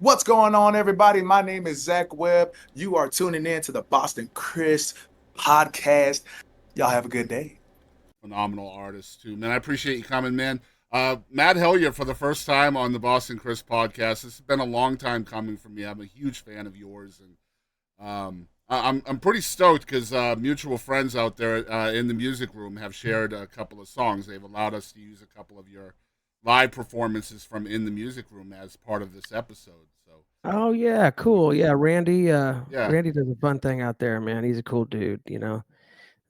What's going on, everybody? My name is Zach Webb. You are tuning in to the Boston Chris podcast. Y'all have a good day. Phenomenal artist too, man. I appreciate you coming, man. Matt Hillyer for the first time on the Boston Chris podcast. This has been a long time coming for me. I'm a huge fan of yours, and I'm pretty stoked because mutual friends out there in the music room have shared a couple of songs. They've allowed us to use a couple of your live performances from In the Music Room as part of this episode. So, Oh yeah, cool. Yeah, Randy. yeah, Randy does a fun thing out there, man. He's a cool dude.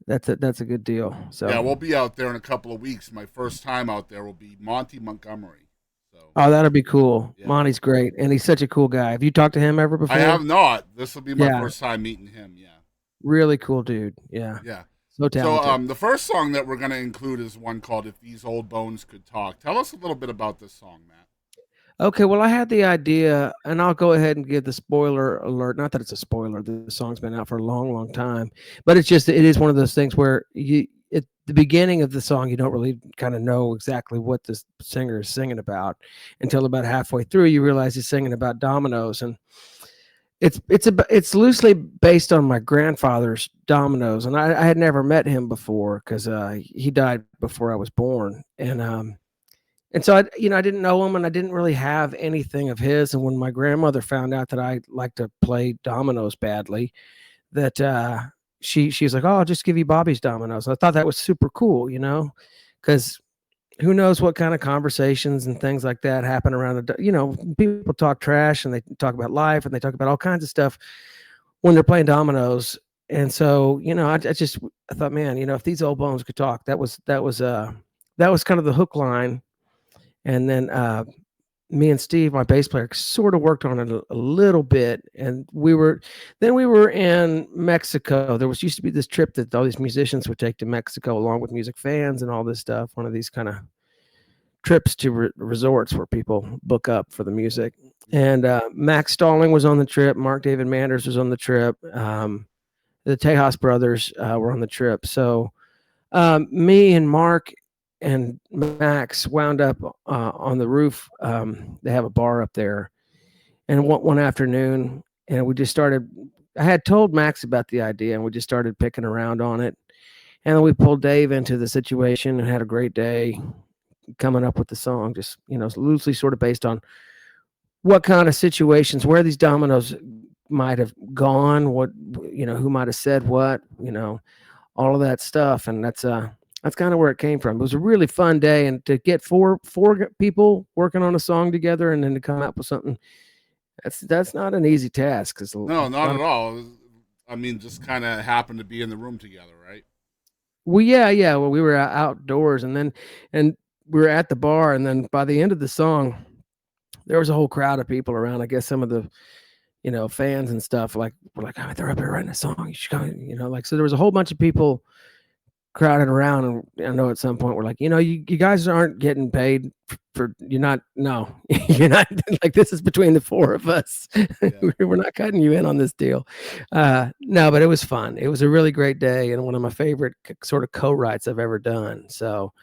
That's a good deal. So yeah, we'll be out there in a couple of weeks. My first time out there will be Monty Montgomery. So, oh, that'll be cool. yeah. Monty's great, and he's such a cool guy. Have you talked to him ever before? I have not. This will be my Yeah. first time meeting him. Yeah. Really cool dude. Yeah. Yeah. So talented. So the first song that we're going to include is one called If These Old Bones Could Talk. Tell us a little bit about this song, Matt. Okay, well, I had the idea, and I'll go ahead and give the spoiler alert. Not that it's a spoiler; the song's been out for a long, long time. But it is one of those things where at the beginning of the song, you don't really kind of know exactly what this singer is singing about until about halfway through. You realize he's singing about dominoes, and it's loosely based on my grandfather's dominoes, and I had never met him before because he died before I was born, and so I didn't know him, and I didn't really have anything of his. And when my grandmother found out that I like to play dominoes badly, that she was like, "Oh, I'll just give you Bobby's dominoes." I thought that was super cool, because who knows what kind of conversations and things like that happen around people talk trash and they talk about life and they talk about all kinds of stuff when they're playing dominoes. And so, I thought, man, if these old bones could talk, that was kind of the hook line. And then me and Steve, my bass player, sort of worked on it a little bit. And we were in Mexico. There used to be this trip that all these musicians would take to Mexico along with music fans and all this stuff. One of these kind of trips to resorts where people book up for the music. And Max Stalling was on the trip. Mark David Manders was on the trip. The Tejas brothers were on the trip. So me and Mark and Max wound up on the roof. They have a bar up there. And one afternoon, and we just started. I had told Max about the idea, and we just started picking around on it. And then we pulled Dave into the situation and had a great day coming up with the song, just, loosely sort of based on what kind of situations, where these dominoes might have gone, what, who might have said what, all of that stuff. And that's kind of where it came from. It was a really fun day, and to get four people working on a song together and then to come up with something, that's not an easy task. No, not at all. I mean, just kind of happened to be in the room together, right? Well, yeah. Well, we were outdoors, and we were at the bar, and then by the end of the song, there was a whole crowd of people around. I guess some of the, fans and stuff were like, "Oh, they're up here writing a song. You should come." So there was a whole bunch of people crowded around, and I know at some point we're like, you guys aren't getting paid for you're not like, this is between the four of us. Yeah. We're not cutting you in on this deal. No, but it was fun. It was a really great day, and one of my favorite sort of co-writes I've ever done. So,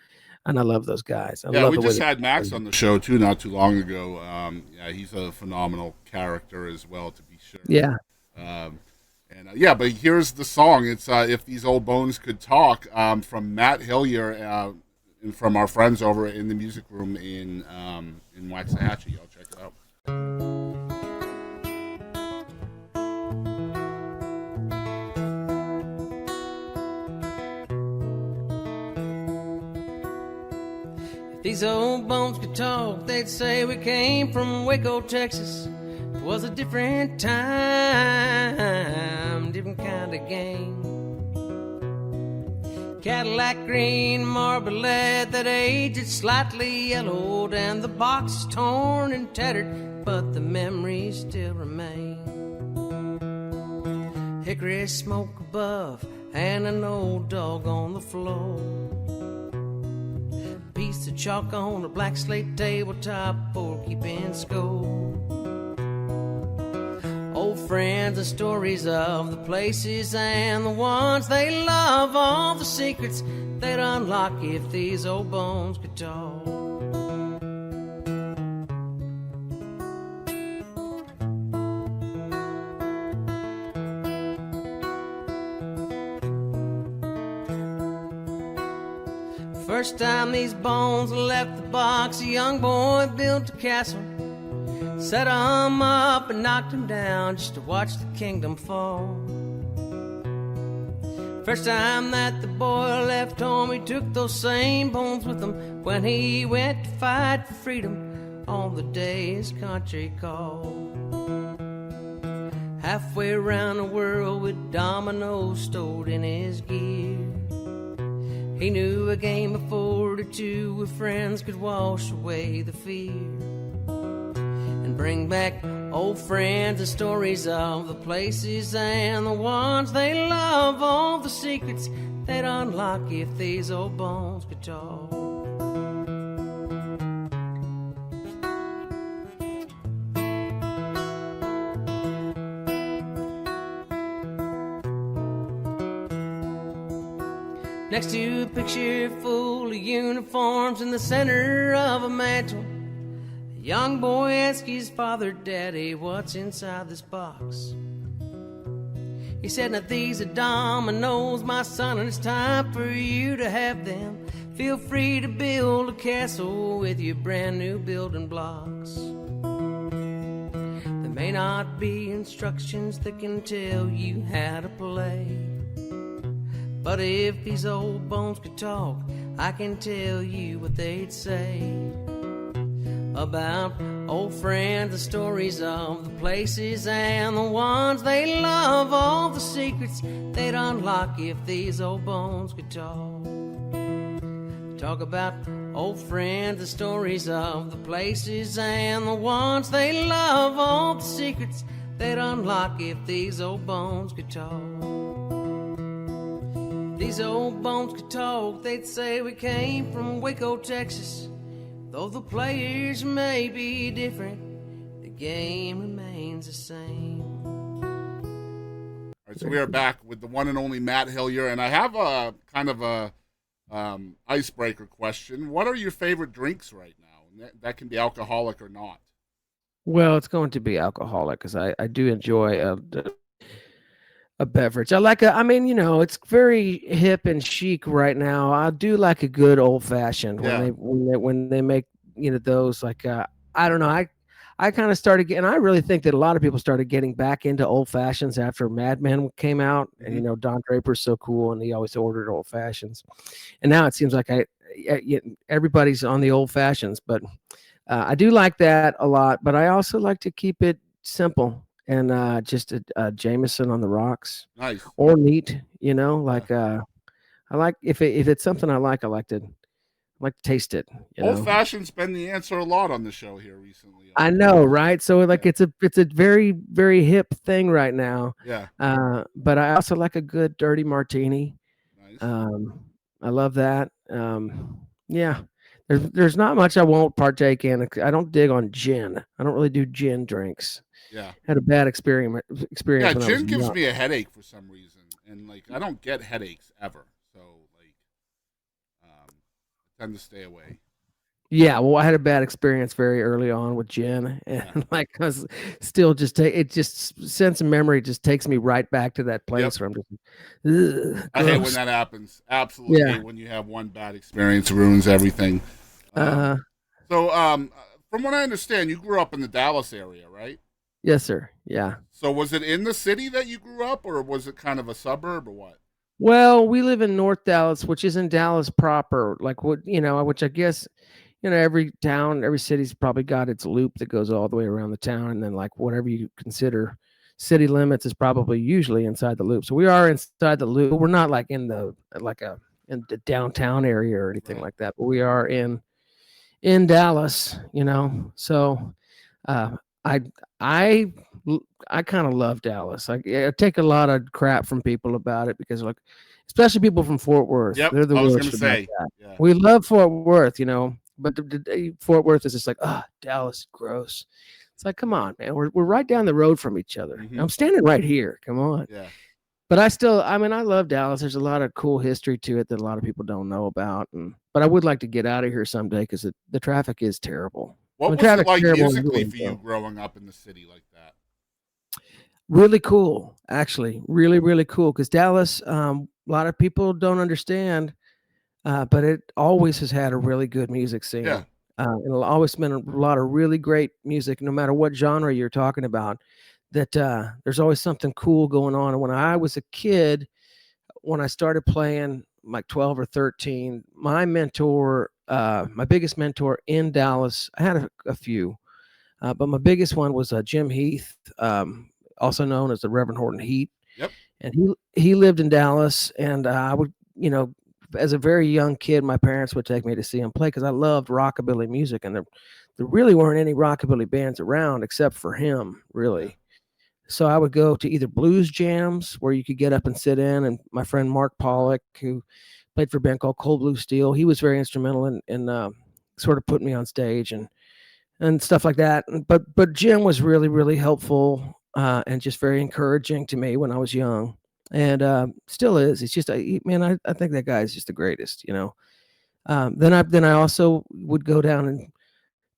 and I love those guys. We just had Max on the show too not too long ago. Yeah, he's a phenomenal character as well, to be sure. Yeah. But here's the song. It's If These Old Bones Could Talk, from Matt Hillyer, and from our friends over in the music room in Waxahachie. Y'all check it out. If these old bones could talk, they'd say we came from Waco, Texas. It was a different time, different kind of game. Cadillac green, marble lead that aged slightly yellowed, and the box is torn and tattered, but the memories still remain. Hickory smoke above and an old dog on the floor. Piece of chalk on a black slate tabletop for keeping score. Old friends and stories of the places and the ones they love, all the secrets they'd unlock if these old bones could talk. First time these bones left the box, a young boy built a castle, set 'em up and knocked 'em down just to watch the kingdom fall. First time that the boy left home, he took those same bones with him when he went to fight for freedom on the day his country called. Halfway around the world with dominoes stored in his gear, he knew a game of 4 to 2 with friends could wash away the fear and bring back old friends and stories of the places and the ones they love, all the secrets they'd unlock if these old bones could talk. Next to a picture full of uniforms in the center of a mantle, a young boy asked his father, "Daddy, what's inside this box?" He said, "Now these are dominoes, my son, and it's time for you to have them. Feel free to build a castle with your brand new building blocks. There may not be instructions that can tell you how to play, but if these old bones could talk, I can tell you what they'd say about old friends, the stories of the places and the ones they love, all the secrets they'd unlock if these old bones could talk. Talk about old friends, the stories of the places and the ones they love, all the secrets they'd unlock if these old bones could talk. These old bones could talk, they'd say we came from Waco, Texas. Though the players may be different, the game remains the same." All right, so we are back with the one and only Matt Hillyer, and I have a kind of a icebreaker question. What are your favorite drinks right now? And that can be alcoholic or not. Well, it's going to be alcoholic because I do enjoy a beverage. It's very hip and chic right now. I do like a good old fashioned when they make, those like, I don't know. I kind of started getting, I really think that a lot of people started getting back into old fashions after Mad Men came out. Mm-hmm. And, Don Draper's so cool and he always ordered old fashions. And now it seems like everybody's on the old fashions, but I do like that a lot, but I also like to keep it simple. And just a Jameson on the rocks, Nice or neat, I like if it's something I like to taste it. Old fashioned's been the answer a lot on the show here recently. I know, right? So it's a very, very hip thing right now. Yeah. But I also like a good dirty martini. Nice. I love that. Yeah. There's not much I won't partake in. I don't dig on gin. I don't really do gin drinks. Yeah. Had a bad experience. Yeah, when gin gives me a headache for some reason, and I don't get headaches ever, so I tend to stay away. Yeah, well, I had a bad experience very early on with gin, and I was still sense of memory just takes me right back to that place where I'm just. I hate when that happens. Absolutely, hate when you have one bad experience ruins everything. So, from what I understand, you grew up in the Dallas area, right? Yes, sir. Yeah. So was it in the city that you grew up, or was it kind of a suburb, or what? Well, we live in North Dallas, which isn't Dallas proper. Which I guess, every town, every city's probably got its loop that goes all the way around the town, and then whatever you consider city limits is probably usually inside the loop. So we are inside the loop. We're not in the downtown area or anything like that, but we are in Dallas. So. I kind of love Dallas. I take a lot of crap from people about it because, especially people from Fort Worth. Yep, they're the I was worst going to say. Yeah. We love Fort Worth, but Fort Worth is just Dallas, gross. It's like, come on, man. We're right down the road from each other. Mm-hmm. I'm standing right here. Come on. Yeah. But I love Dallas. There's a lot of cool history to it that a lot of people don't know about. But I would like to get out of here someday because the traffic is terrible. What was it like musically for you growing up in the city like that? Really cool, actually. Really, really cool. Because Dallas, a lot of people don't understand. but it always has had a really good music scene. Yeah. And it'll always been a lot of really great music, no matter what genre you're talking about. That there's always something cool going on. And when I was a kid, when I started playing like 12 or 13, my mentor, my biggest mentor in Dallas, I had a few, but my biggest one was Jim Heath, also known as the Reverend Horton Heat. Yep. And he lived in Dallas, and I would, as a very young kid, my parents would take me to see him play because I loved rockabilly music, and there really weren't any rockabilly bands around except for him, really. Yeah. So I would go to either blues jams where you could get up and sit in, and my friend Mark Pollock, who played for a band called Cold Blue Steel, he was very instrumental in sort of putting me on stage and stuff like that. But Jim was really, really helpful and just very encouraging to me when I was young, and still is. It's just, man, I think that guy is just the greatest, Then I also would go down and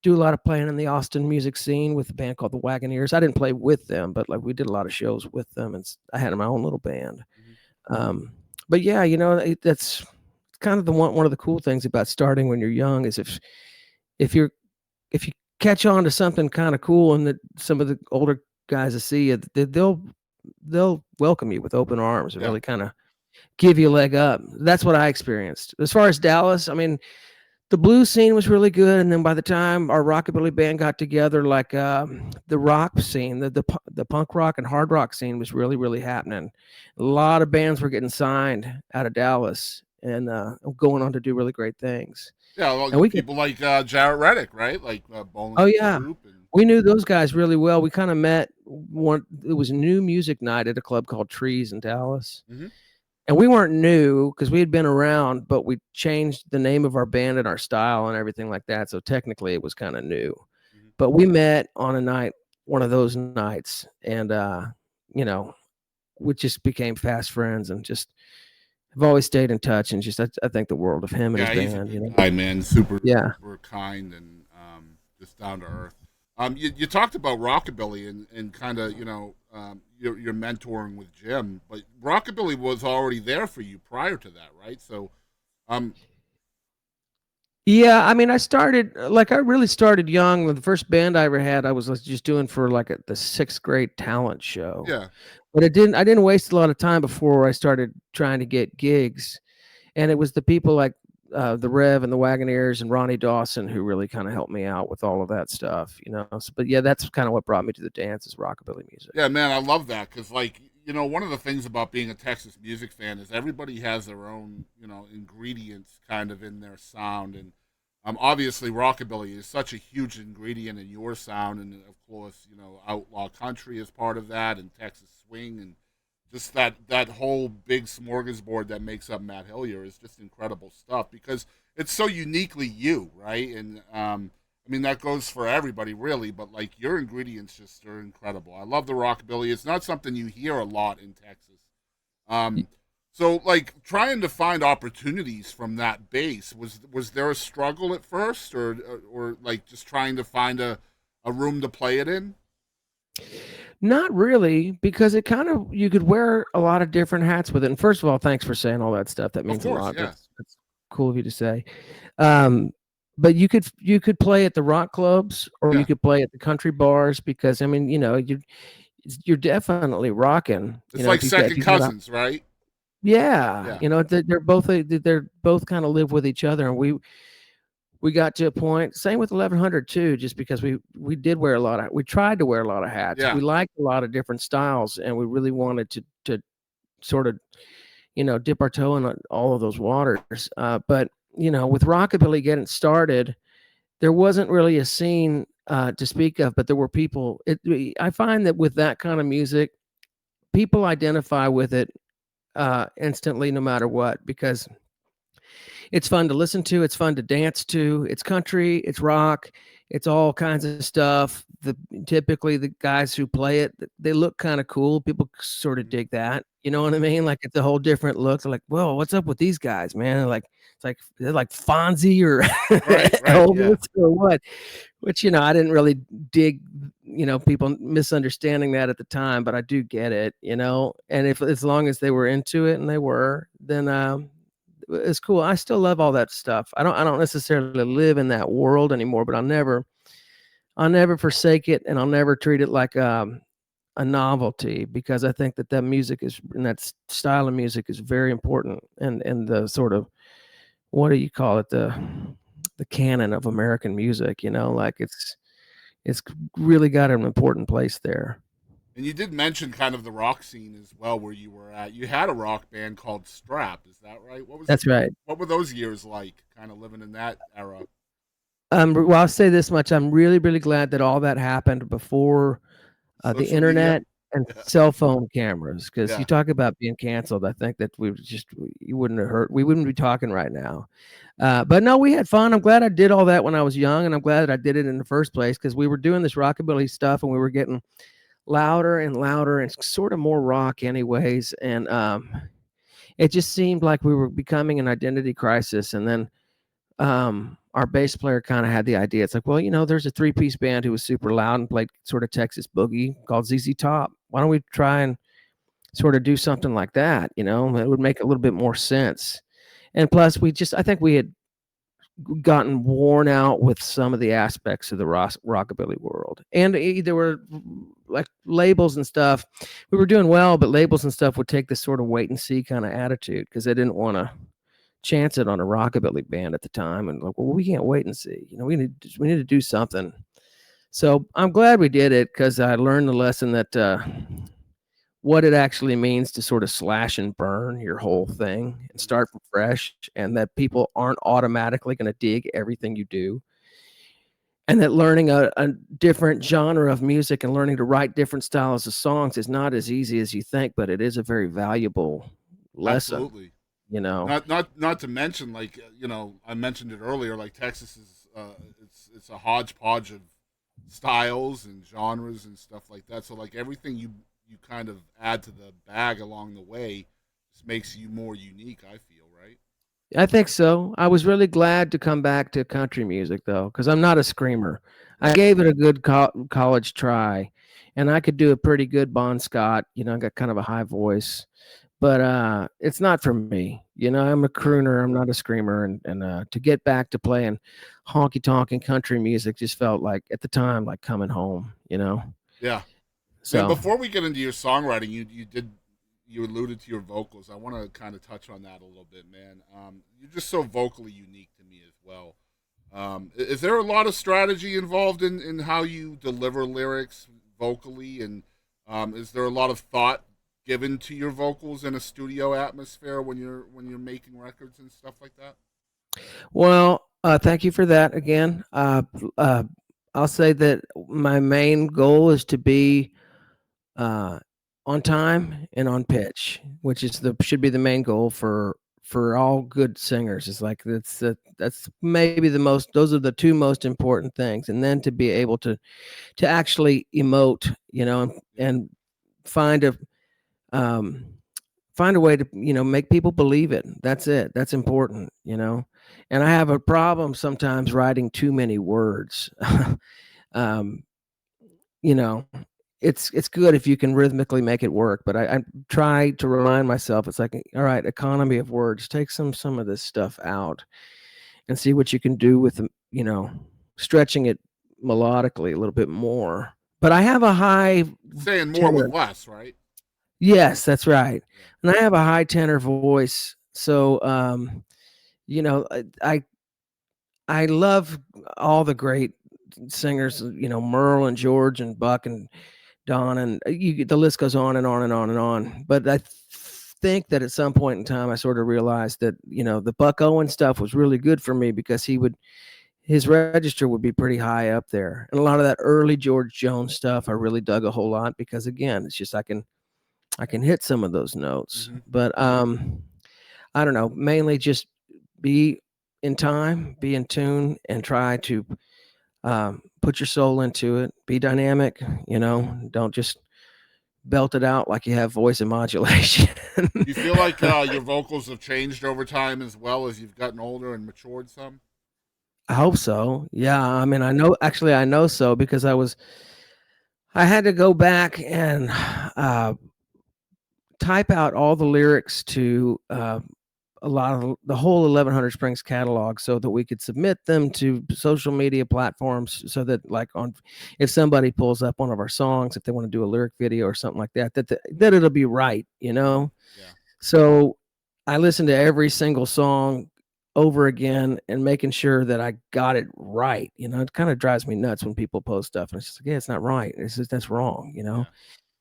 do a lot of playing in the Austin music scene with a band called the Wagoneers. I didn't play with them, but like we did a lot of shows with them, and I had my own little band. But yeah, that's kind of one of the cool things about starting when you're young is if you catch on to something kind of cool, and that some of the older guys will see you, they'll welcome you with open arms and really kind of give you a leg up. That's what I experienced. As far as Dallas, I mean, the blues scene was really good, and then by the time our rockabilly band got together, like the rock scene, the punk rock and hard rock scene was really, really happening. A lot of bands were getting signed out of Dallas and going on to do really great things. Yeah, well, and people like Jarrett Reddick, right? Like Bowling. Oh yeah, Group and... we knew those guys really well. We kind of met it was a new music night at a club called Trees in Dallas. And we weren't new because we had been around, but we changed the name of our band and our style and everything like that. So technically it was kind of new. But we met on a night, one of those nights, and we just became fast friends and just have always stayed in touch, and just I think the world of him and his band. He's a good guy, man. Super kind and just down to earth. You talked about rockabilly and kind of your mentoring with Jim, but rockabilly was already there for you prior to that, right? So, yeah, I mean, I really started young. The first band I ever had, I was just doing for like the 6th grade talent show. Yeah, but I didn't waste a lot of time before I started trying to get gigs, and it was the people like the Rev and the Wagoneers and Ronnie Dawson who really kind of helped me out with all of that stuff, So, but yeah, that's kind of what brought me to the dance is rockabilly music. Yeah, man, I love that because, like, one of the things about being a Texas music fan is everybody has their own, ingredients kind of in their sound, and obviously rockabilly is such a huge ingredient in your sound, and of course, outlaw country is part of that, and Texas swing, and just that whole big smorgasbord that makes up Matt Hillyer is just incredible stuff because it's so uniquely you, right? And I mean that goes for everybody really, but like your ingredients just are incredible. I love the rockabilly. It's not something you hear a lot in Texas. So like trying to find opportunities from that base, was there a struggle at first, or like just trying to find a room to play it in? Not really, because it kind of, you could wear a lot of different hats with it. And first of all, thanks for saying all that stuff. That means a lot. Yeah. That's cool of you to say. But you could play at the rock clubs, or you could play at the country bars, because I mean, you're definitely rocking. It's like second cousins, right? Yeah. They're both kind of live with each other, and we got to a point, same with 1100 too, just because we tried to wear a lot of hats. Yeah. We liked a lot of different styles, and we really wanted to sort of, dip our toe in all of those waters. But, with rockabilly getting started, there wasn't really a scene to speak of, but there were people. I find that with that kind of music, people identify with it instantly, no matter what, because it's fun to listen to. It's fun to dance to. It's country. It's rock. It's all kinds of stuff. Typically the guys who play it, they look kind of cool. People sort of dig that. You know what I mean? Like it's a whole different look. They're like, "Whoa, what's up with these guys, man?" They're like Fonzie or Elvis or what? Which I didn't really dig. People misunderstanding that at the time, but I do get it. And if as long as they were into it, and they were, then it's cool. I still love all that stuff. I don't necessarily live in that world anymore, but I'll never forsake it, and I'll never treat it like a novelty, because I think that music is, and that style of music is very important, and the sort of, what do you call it, the canon of American music, like it's really got an important place there. And you did mention kind of the rock scene as well, where you were at. You had a rock band called Strap, is that right? That's right. What were those years like, kind of living in that era? Well, I'll say this much: I'm really, really glad that all that happened before the Social internet media? and Yeah. cell phone cameras. Because Yeah. you talk about being canceled, I think that we wouldn't be talking right now. But no, we had fun. I'm glad I did all that when I was young, and I'm glad that I did it in the first place, because we were doing this rockabilly stuff, and we were getting louder and louder and sort of more rock anyways. And it just seemed like we were becoming an identity crisis. And then our bass player kind of had the idea. It's like, well, there's a 3-piece band who was super loud and played sort of Texas boogie called ZZ Top. Why don't we try and sort of do something like that? It would make a little bit more sense. And plus, I think we had gotten worn out with some of the aspects of the rockabilly world, and there were like labels and stuff. We were doing well, but labels and stuff would take this sort of wait and see kind of attitude, because they didn't want to chance it on a rockabilly band at the time, and like, well, we can't wait and see. We need to do something. So I'm glad we did it, because I learned the lesson that what it actually means to sort of slash and burn your whole thing and start from fresh, and that people aren't automatically going to dig everything you do, and that learning a different genre of music and learning to write different styles of songs is not as easy as you think, but it is a very valuable lesson. Absolutely. Not to mention, like, I mentioned it earlier, like Texas is it's a hodgepodge of styles and genres and stuff like that. So like everything you kind of add to the bag along the way just makes you more unique, I feel, right? I think so. I was really glad to come back to country music, though, because I'm not a screamer. I gave it a good college try, and I could do a pretty good Bon Scott. I got kind of a high voice, but it's not for me. I'm a crooner. I'm not a screamer, and to get back to playing honky tonk and country music just felt like, at the time, like coming home. Yeah. So Man, before we get into your songwriting, you alluded to your vocals. I want to kind of touch on that a little bit, man. You're just so vocally unique to me as well. Is there a lot of strategy involved in how you deliver lyrics vocally, and is there a lot of thought given to your vocals in a studio atmosphere when you're making records and stuff like that? Well, thank you for that again. I'll say that my main goal is to be on time and on pitch, which should be the main goal for all good singers. It's like that's maybe those are the two most important things, and then to be able to actually emote, and find a way to make people believe it. That's it. That's important, And I have a problem sometimes writing too many words. You know, it's good if you can rhythmically make it work, but I try to remind myself, it's like, all right, economy of words, take some of this stuff out and see what you can do with stretching it melodically a little bit more. But I have a high saying more with less, right? Yes, that's right. And I have a high tenor voice, so I love all the great singers, Merle and George and Buck and Don, and the list goes on and on and on and on. But I think that at some point in time, I sort of realized that the Buck Owen stuff was really good for me, because his register would be pretty high up there, and a lot of that early George Jones stuff I really dug a whole lot, because again, it's just I can hit some of those notes. Mm-hmm. But I don't know, mainly just be in time, be in tune, and try to put your soul into it. Be dynamic, don't just belt it out like you have voice and modulation. You feel like your vocals have changed over time as well as you've gotten older and matured some? I hope so. Yeah. I mean, I know so, because I had to go back and type out all the lyrics to a lot of the whole 1100 Springs catalog so that we could submit them to social media platforms so that like if somebody pulls up one of our songs, if they want to do a lyric video or something like that, that it'll be right, you know? Yeah. So I listened to every single song over again and making sure that I got it right. You know, it kind of drives me nuts when people post stuff and it's just like, yeah, it's not right. It's just, that's wrong, you know? Yeah.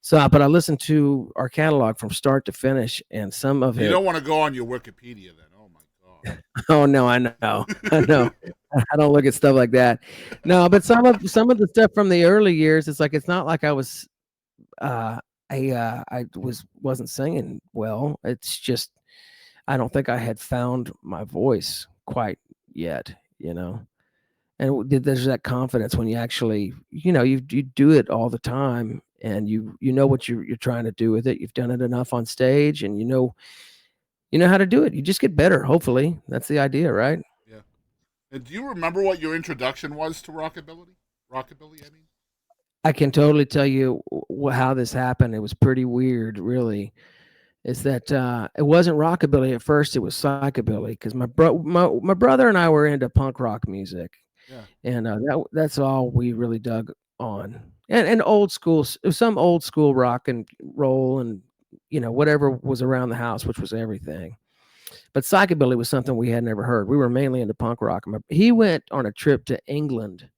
So, but I listened to our catalog from start to finish, and some of You it. don't want to go on your Wikipedia then. Oh my God. Oh no, I know, I know. I don't look at stuff like that. No, but some of the stuff from the early years, it's like it's not like I was, I wasn't singing well. It's just I don't think I had found my voice quite yet, you know. And there's that confidence when you actually, you know, you do it all the time, and you know what you're trying to do with it. You've done it enough on stage, and you know how to do it. You just get better. Hopefully, that's the idea, right? Yeah. And do you remember what your introduction was to rockabilly? Rockabilly, I mean. I can totally tell you how this happened. It was pretty weird, really. Is that it wasn't rockabilly at first? It was psychobilly because my brother and I were into punk rock music. Yeah. And that's all we really dug on, and old school, some old school rock and roll, and you know whatever was around the house, which was everything. But psychobilly was something we had never heard. We were mainly into punk rock. He went on a trip to England,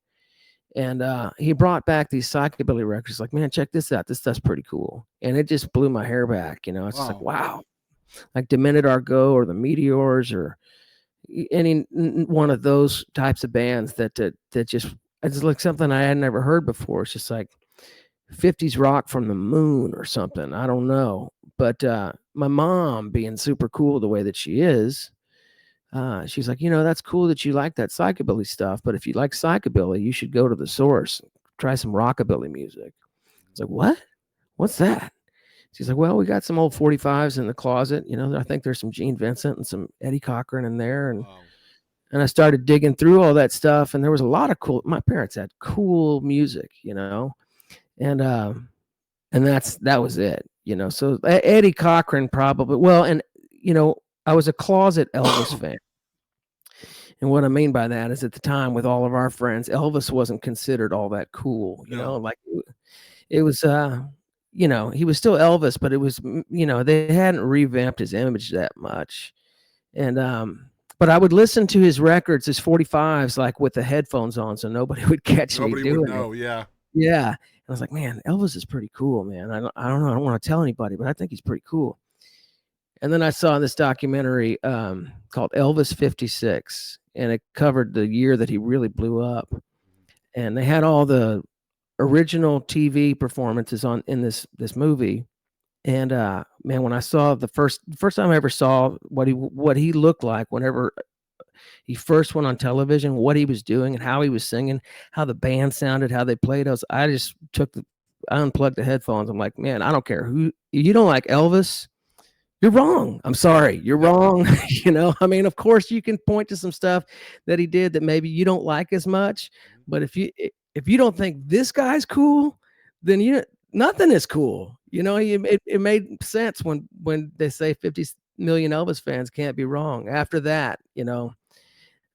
and he brought back these psychobilly records. Like, man, check this out. This stuff's pretty cool, and it just blew my hair back. You know, it's just like wow, like Demented Argo or the Meteors or any one of those types of bands that just it's like something I had never heard before. It's just like 50s rock from the moon or something. I don't know. But my mom, being super cool the way that she is, she's like, you know, that's cool that you like that psychobilly stuff, but if you like psychobilly, you should go to the source, try some rockabilly music. It's like, what? What's that? She's like, well, we got some old 45s in the closet. You know, I think there's some Gene Vincent and some Eddie Cochran in there. And I started digging through all that stuff. And there was a lot of cool, my parents had cool music, you know, and that was it, you know. So Eddie Cochran probably, well, and, you know, I was a closet Elvis fan. And what I mean by that is at the time with all of our friends, Elvis wasn't considered all that cool, you know, like it was, you know, he was still Elvis, but it was, you know, they hadn't revamped his image that much. And, but I would listen to his records, his 45s, like with the headphones on, so nobody would catch me doing it. Nobody would know, yeah. Yeah. And I was like, man, Elvis is pretty cool, man. I don't know. I don't want to tell anybody, but I think he's pretty cool. And then I saw this documentary called Elvis 56, and it covered the year that he really blew up. And they had all the original TV performances in this movie. And man, when I saw the first time I ever saw what he looked like whenever he first went on television, what he was doing and how he was singing, how the band sounded, how they played, I just I unplugged the headphones. I'm like, man, I don't care who you don't like Elvis. You're wrong. I'm sorry. You're wrong. You know, I mean, of course you can point to some stuff that he did that maybe you don't like as much, but if you don't think this guy's cool, then nothing is cool. You know, it made sense when they say 50 million Elvis fans can't be wrong. After that, you know,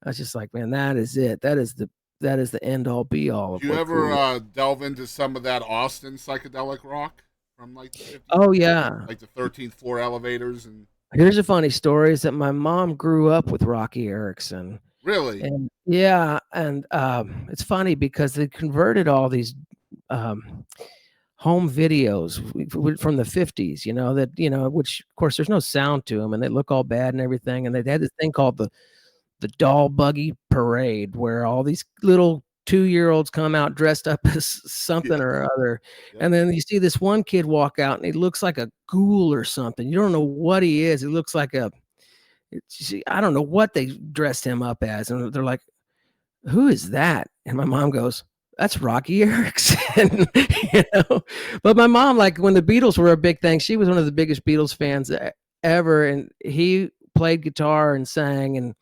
I was just like, man, that is it. That is the end all be all. Do you ever delve into some of that Austin psychedelic rock from like the 50s? Oh yeah, like the 13th floor elevators. And here's a funny story: is that my mom grew up with Roky Erickson. Really? And yeah, and it's funny because they converted all these home videos from the 50s, you know, which of course there's no sound to them and they look all bad and everything. And they had this thing called the doll buggy parade where all these little 2-year-olds come out dressed up as something or other. Yeah. And then you see this one kid walk out and he looks like a ghoul or something. You don't know what he is. He looks like I don't know what they dressed him up as. And they're like, who is that? And my mom goes, that's Roky Erickson. You know? But my mom, like when the Beatles were a big thing, she was one of the biggest Beatles fans ever. And he played guitar and sang. And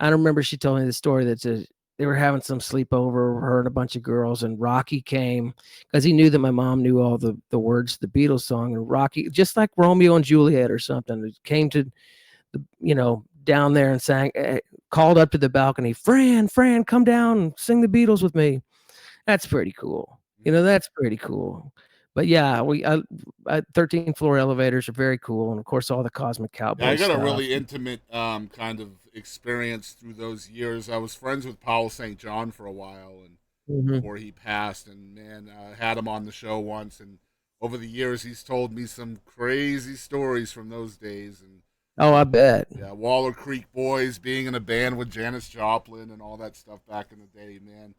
I remember she told me the story that they were having some sleepover, her and a bunch of girls, and Roky came because he knew that my mom knew all the words to the Beatles song. And Roky, just like Romeo and Juliet or something, came to down there and sang, called up to the balcony, Fran, come down and sing the Beatles with me. That's pretty cool. That's pretty cool. But yeah, 13th floor elevators are very cool, and of course all the Cosmic Cowboy Yeah, I got stuff. a really intimate kind of experience through those years. I was friends with Paul St. John for a while, and before he passed, and man, I had him on the show once, and over the years he's told me some crazy stories from those days. And Oh, I bet. yeah, Waller Creek Boys, being in a band with Janis Joplin and all that stuff back in the day, man.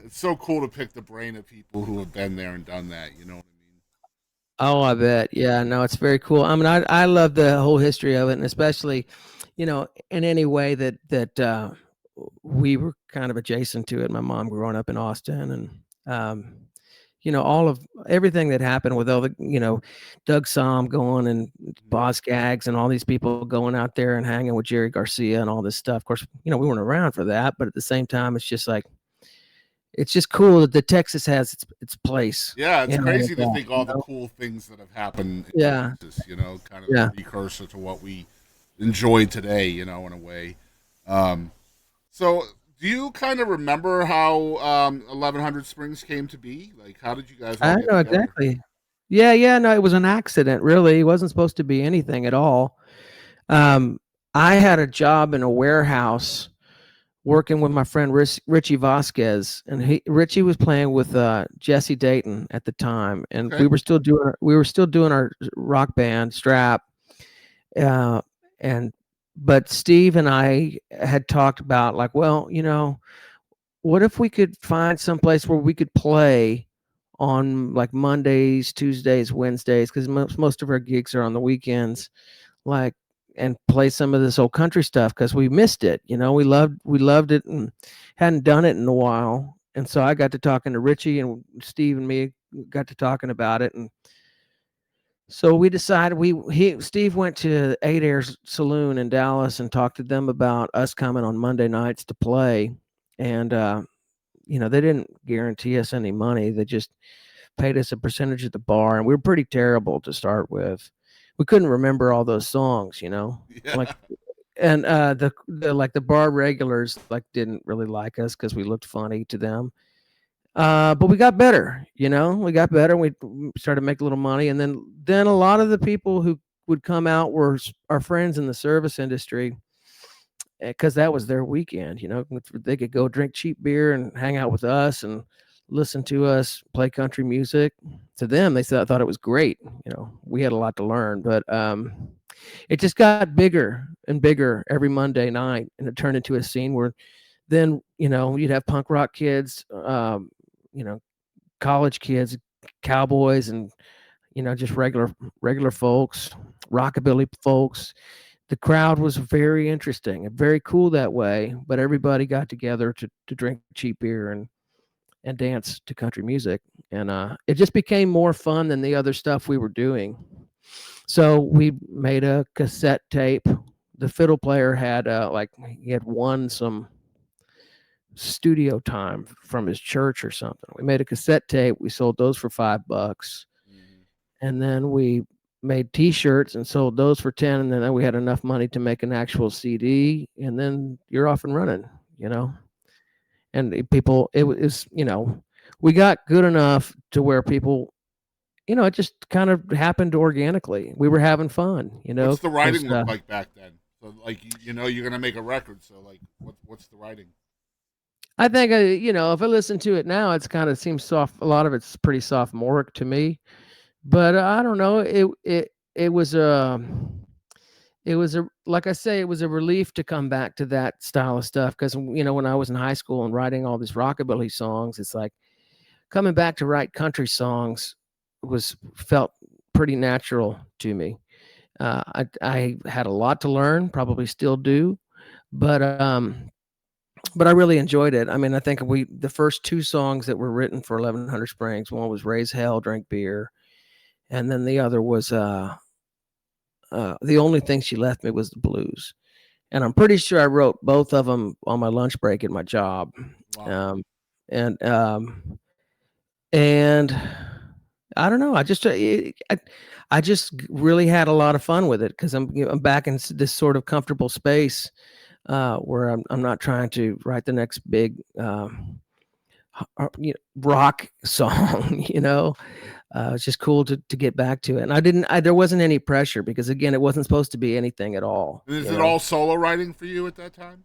It's so cool to pick the brain of people who have been there and done that. You know what I mean? Oh, I bet. Yeah, no, it's very cool. I mean, I love the whole history of it, and especially, in any way that we were kind of adjacent to it. My mom growing up in Austin, and all of everything that happened with all the, Doug Somm going and Boz Skaggs and all these people going out there and hanging with Jerry Garcia and all this stuff. Of course, we weren't around for that, but at the same time, it's just like, it's just cool that Texas has its place. Yeah, it's crazy to think all the cool things that have happened in Texas, kind of a precursor to what we enjoy today, in a way. So do you kind of remember how 1100 Springs came to be? Like, how did you guys all I get know together? exactly. Yeah, no, it was an accident, really. It wasn't supposed to be anything at all. I had a job in a warehouse working with my friend Richie Vasquez, and Richie was playing with Jesse Dayton at the time, and Okay. we were still doing our rock band Strap, but Steve and I had talked about, like, well, what if we could find some place where we could play on like Mondays, Tuesdays, Wednesdays, because most of our gigs are on the weekends, like, and play some of this old country stuff, because we missed it. We loved it and hadn't done it in a while. And so I got to talking to Richie, and Steve and me got to talking about it, and so we decided Steve went to 8 Air's Saloon in Dallas and talked to them about us coming on Monday nights to play. And they didn't guarantee us any money. They just paid us a percentage of the bar, and we were pretty terrible to start with. We couldn't remember all those songs, Yeah. like, and the bar regulars didn't really like us because we looked funny to them. But we got better, we got better. We started making a little money, and then a lot of the people who would come out were our friends in the service industry, because that was their weekend. They could go drink cheap beer and hang out with us and listen to us play country music. To them, they thought it was great. We had a lot to learn, but it just got bigger and bigger every Monday night, and it turned into a scene where then you'd have punk rock kids, college kids, cowboys, and just regular folks, rockabilly folks. The crowd was very interesting and very cool that way, but everybody got together to drink cheap beer and dance to country music, and it just became more fun than the other stuff we were doing. So we made a cassette tape. The fiddle player had he had won some studio time from his church or something. We made a cassette tape. We sold those for $5, and then we made T-shirts and sold those for 10. And then we had enough money to make an actual CD, and then you're off and running. And it was, we got good enough to where people, it just kind of happened organically. We were having fun. What's the writing look like back then? So, like, you're gonna make a record. So, like, what's the writing? I think, if I listen to it now, it's kind of seems soft. A lot of it's pretty sophomoric to me, but I don't know. It was like I say, it was a relief to come back to that style of stuff, because when I was in high school and writing all these rockabilly songs, it's like coming back to write country songs felt pretty natural to me. I had a lot to learn, probably still do, but I really enjoyed it. I mean, I think the first 2 songs that were written for 1100 Springs, one was Raise Hell, Drink Beer, and then the other was The Only Thing She Left Me Was the Blues. And I'm pretty sure I wrote both of them on my lunch break at my job. Wow. And I don't know. I just really had a lot of fun with it because I'm back in this sort of comfortable space where I'm not trying to write the next big rock song. It's just cool to get back to it. And there wasn't any pressure because again, it wasn't supposed to be anything at all. And is it all solo writing for you at that time?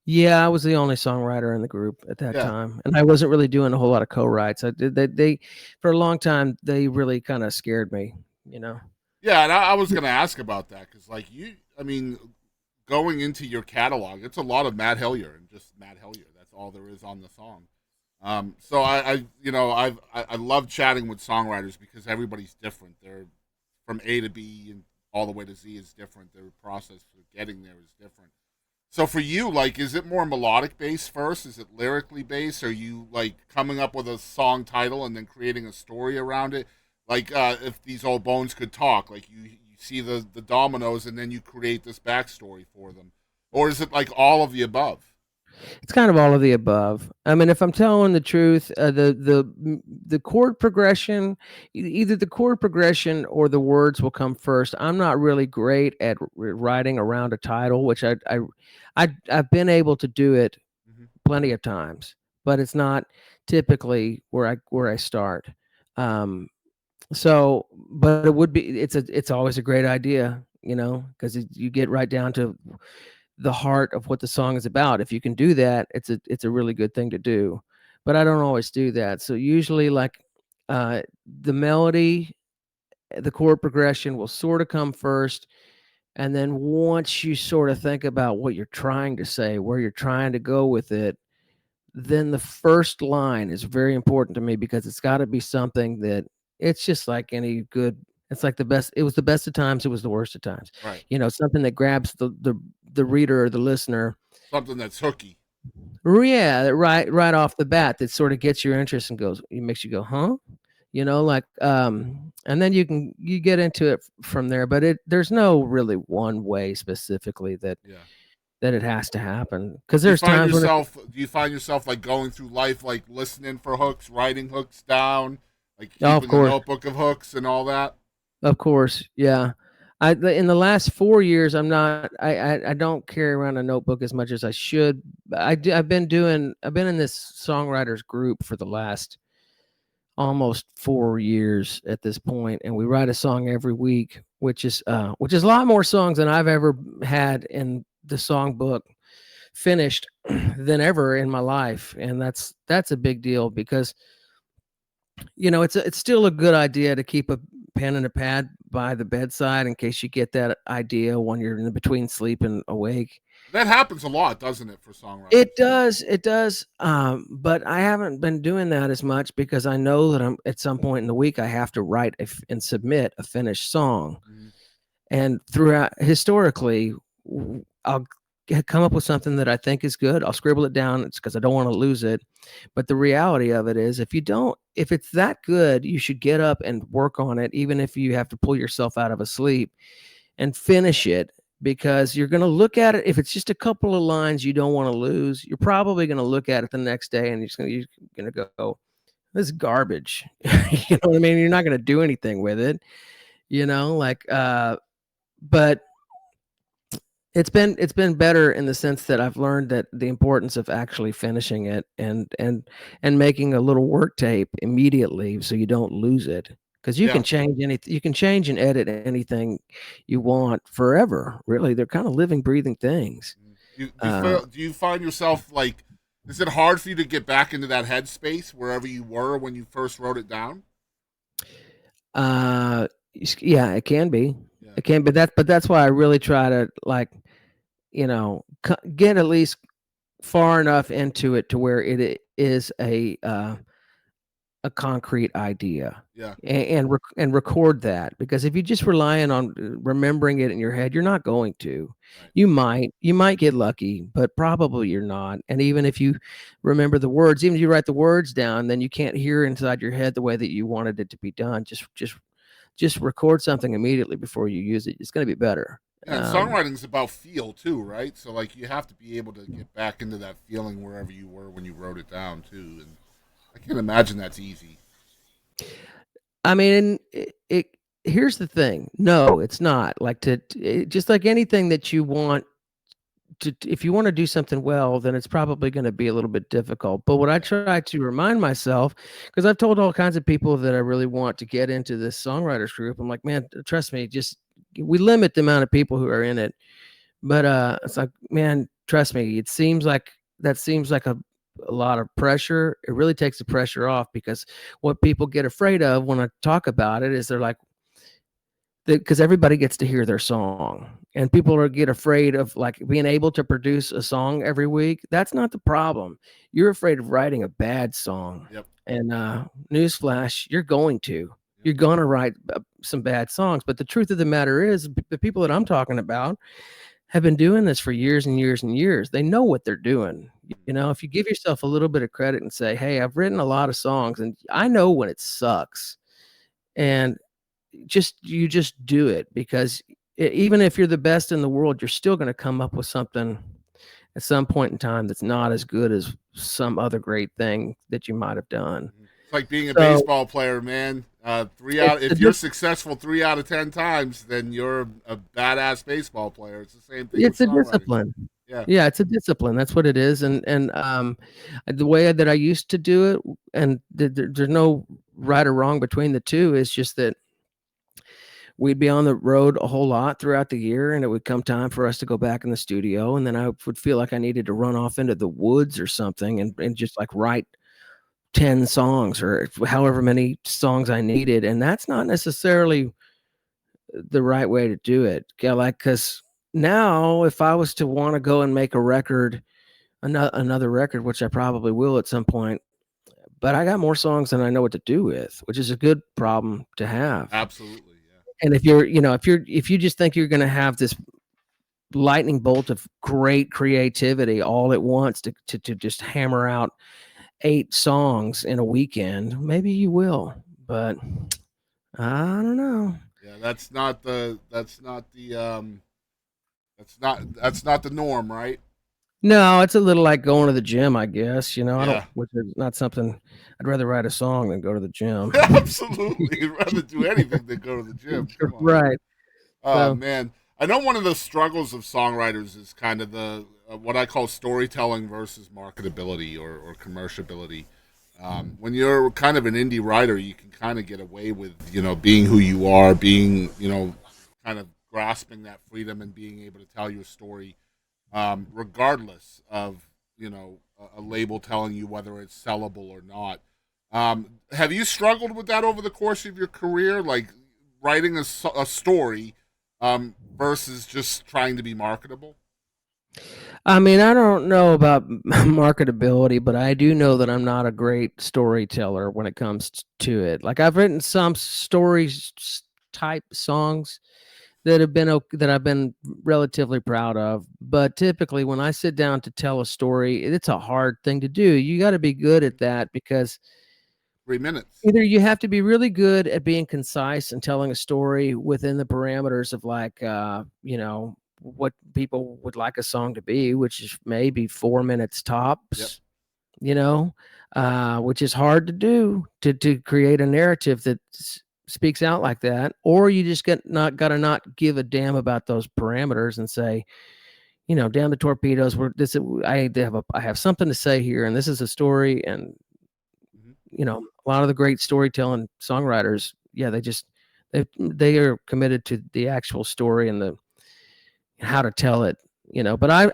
Yeah, I was the only songwriter in the group at that Yeah. time, and I wasn't really doing a whole lot of co-writes. They for a long time they really kind of scared me. Yeah, and I was going to ask about that because, like, going into your catalog, it's a lot of Matt Hillyer and just Matt Hillyer. That's all there is on the song. So I love chatting with songwriters because everybody's different. They're from A to B and all the way to Z is different. Their process for getting there is different. So for you, like, is it more melodic based first? Is it lyrically based? Are you like coming up with a song title and then creating a story around it? Like if these old bones could talk, like you see the dominoes and then you create this backstory for them, or is it like all of the above? It's kind of all of the above. I mean, if I'm telling the truth, the chord progression, either the chord progression or the words will come first. I'm not really great at writing around a title, which I've been able to do it plenty of times, but it's not typically where I start. So, but it's always a great idea, because you get right down to the heart of what the song is about. If you can do that, it's a really good thing to do. But I don't always do that. So usually, like the melody, the chord progression will sort of come first, and then once you sort of think about what you're trying to say, where you're trying to go with it, then the first line is very important to me because it's got to be something that it's just like any good. It's like the best. It was the best of times. It was the worst of times. Right. Something that grabs the reader or the listener. Something that's hooky. Yeah, right off the bat, that sort of gets your interest and makes you go, huh? And then you get into it from there. But there's no really one way specifically that it has to happen because there's times when do you find yourself like going through life like listening for hooks, writing hooks down, like keeping a notebook of hooks and all that? Of course, yeah. In the last 4 years, I don't carry around a notebook as much as I should. I've been in this songwriters group for the last almost 4 years at this point, and we write a song every week, which is a lot more songs than I've ever had in the songbook finished than ever in my life, and that's a big deal because it's still a good idea to keep a pen and a pad by the bedside in case you get that idea when you're in between sleep and awake. That happens a lot, doesn't it, for songwriters? It does. But I haven't been doing that as much because I know that I'm at some point in the week I have to write and submit a finished song. Mm-hmm. And throughout historically, I'll come up with something that I think is good. I'll scribble it down. It's because I don't want to lose it. But the reality of it is if it's that good, you should get up and work on it, even if you have to pull yourself out of a sleep and finish it, because you're going to look at it. If it's just a couple of lines you don't want to lose, you're probably going to look at it the next day and you're going to go, this is garbage. You know what I mean? You're not going to do anything with it, but it's been better in the sense that I've learned that the importance of actually finishing it and making a little work tape immediately so you don't lose it, because you can change anything. You can change and edit anything you want forever. Really, they're kind of living, breathing things. Do you find yourself like? Is it hard for you to get back into that headspace wherever you were when you first wrote it down? Yeah, it can be. Yeah. It can, but that's why I really try to get at least far enough into it to where it is a concrete idea. Yeah. And record that, because if you just relying on remembering it in your head, you're not going to. Right. You might get lucky, but probably you're not. And even if you remember the words, even if you write the words down, then you can't hear inside your head the way that you wanted it to be done. Just record something immediately before you use it. It's going to be better. And songwriting is about feel too, right? So like you have to be able to get back into that feeling wherever you were when you wrote it down too. And I can't imagine that's easy. I mean, here's the thing. No, it's not. Like just like anything that you want if you want to do something well, then it's probably going to be a little bit difficult. But what I try to remind myself, because I've told all kinds of people that I really want to get into this songwriters group, I'm like, man, trust me, just we limit the amount of people who are in it. But it's like, man, trust me, that seems like a lot of pressure. It really takes the pressure off, because what people get afraid of when I talk about it is they're like, because everybody gets to hear their song, and people get afraid of like being able to produce a song every week. That's not the problem. You're afraid of writing a bad song. Yep. And newsflash, you're going to write some bad songs. But the truth of the matter is, the people that I'm talking about have been doing this for years and years and years. They know what they're doing. You know, if you give yourself a little bit of credit and say, hey, I've written a lot of songs and I know when it sucks, and you just do it, because even if you're the best in the world, you're still going to come up with something at some point in time that's not as good as some other great thing that you might have done. It's like being a baseball player, man. If you're successful 3 out of 10 times, then you're a badass baseball player. It's the same thing. It's a discipline. Yeah, it's a discipline. That's what it is. And the way that I used to do it, and there's no right or wrong between the two, is just that we'd be on the road a whole lot throughout the year, and it would come time for us to go back in the studio. And then I would feel like I needed to run off into the woods or something and just like write 10 songs or however many songs I needed. And that's not necessarily the right way to do it. Like, because now if I was to want to go and make a record, another record, which I probably will at some point, but I got more songs than I know what to do with, which is a good problem to have. Absolutely. And if you just think you're going to have this lightning bolt of great creativity all at once to just hammer out 8 songs in a weekend, maybe you will, but I don't know. Yeah, that's not the norm, right? No, it's a little like going to the gym, I guess. Yeah. Which is not something. I'd rather write a song than go to the gym. Absolutely. I'd rather do anything than go to the gym. Right. Oh, man. I know one of the struggles of songwriters is kind of the what I call storytelling versus marketability or commerciability. When you're kind of an indie writer, you can kind of get away with, being who you are, being, kind of grasping that freedom and being able to tell your story, regardless of, a label telling you whether it's sellable or not. Have you struggled with that over the course of your career, like writing a story versus just trying to be marketable? I mean, I don't know about marketability, but I do know that I'm not a great storyteller when it comes to it. Like, I've written some stories type songs that I've been relatively proud of, but typically when I sit down to tell a story, it's a hard thing to do. You got to be good at that, because 3 minutes. Either you have to be really good at being concise and telling a story within the parameters of like, what people would like a song to be, which is maybe 4 minutes tops, which is hard to do, to create a narrative that speaks out like that. Or you just got to not give a damn about those parameters and say, damn the torpedoes, I have something to say here, and this is a story. And a lot of the great storytelling songwriters, they are committed to the actual story and the how to tell it, but I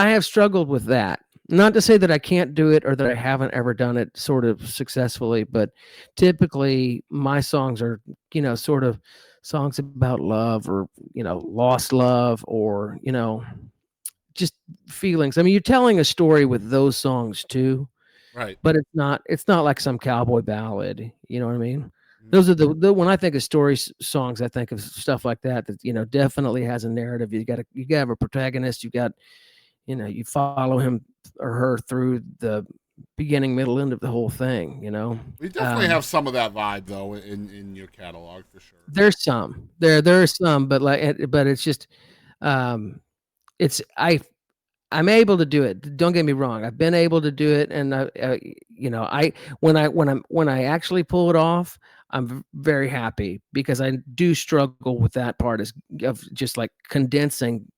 have struggled with that. Not to say that I can't do it or that I haven't ever done it sort of successfully, but typically my songs are, sort of songs about love or, lost love or, just feelings. I mean, you're telling a story with those songs too. Right. But it's not like some cowboy ballad. You know what I mean? Those are the when I think of story songs, I think of stuff like that definitely has a narrative. You got to have a protagonist. You got, you follow him or her through the beginning, middle, end of the whole thing. We definitely have some of that vibe though in your catalog for sure. There's some there's some, but it's just I'm able to do it. Don't get me wrong. I've been able to do it, and when I actually pull it off, I'm very happy, because I do struggle with that part of just like condensing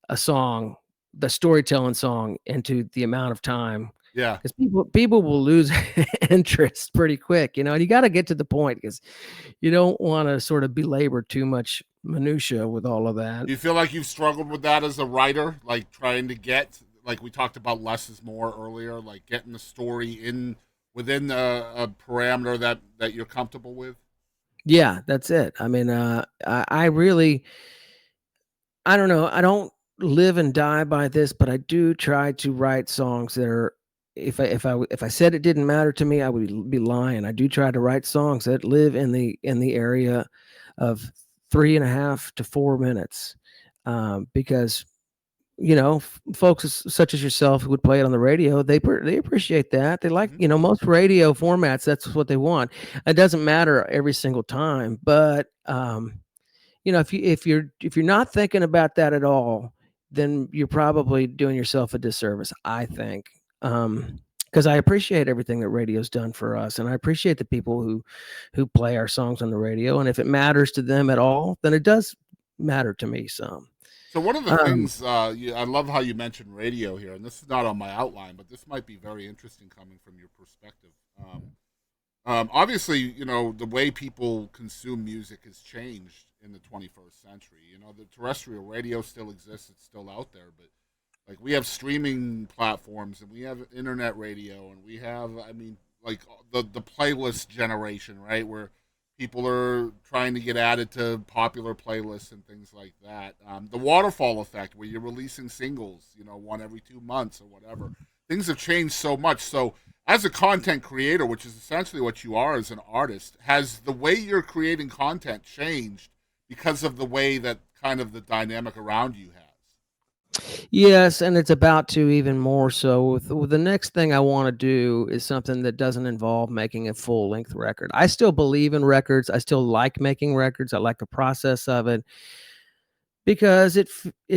a song, the storytelling song, into the amount of time, Yeah. because people will lose interest pretty quick, and you got to get to the point, because you don't want to sort of belabor too much minutia with all of that. Do you feel like you've struggled with that as a writer, like trying to get, like we talked about less is more earlier, like getting the story in within a parameter that you're comfortable with? Yeah, that's it. I mean, I really, I don't know. I don't live and die by this, but I do try to write songs that are. If I said it didn't matter to me, I would be lying. I do try to write songs that live in the area of 3.5 to 4 minutes, because folks such as yourself who would play it on the radio, they appreciate that. They like, most radio formats. That's what they want. It doesn't matter every single time, but if you're not thinking about that at all, then you're probably doing yourself a disservice, I think. Because I appreciate everything that radio's done for us, and I appreciate the people who play our songs on the radio. And if it matters to them at all, then it does matter to me some. So one of the things, I love how you mentioned radio here, and this is not on my outline, but this might be very interesting coming from your perspective. Obviously, the way people consume music has changed in the 21st century. The terrestrial radio still exists; it's still out there, but like we have streaming platforms, and we have internet radio, and we have, like the playlist generation, right, where people are trying to get added to popular playlists and things like that. The waterfall effect, where you're releasing singles, one every 2 months or whatever. Things have changed so much. So as a content creator, which is essentially what you are as an artist, has the way you're creating content changed because of the way that kind of the dynamic around you has? Yes, and it's about to even more so. With the next thing I want to do is something that doesn't involve making a full length record. I still believe in records. I still like making records. I like the process of it, because it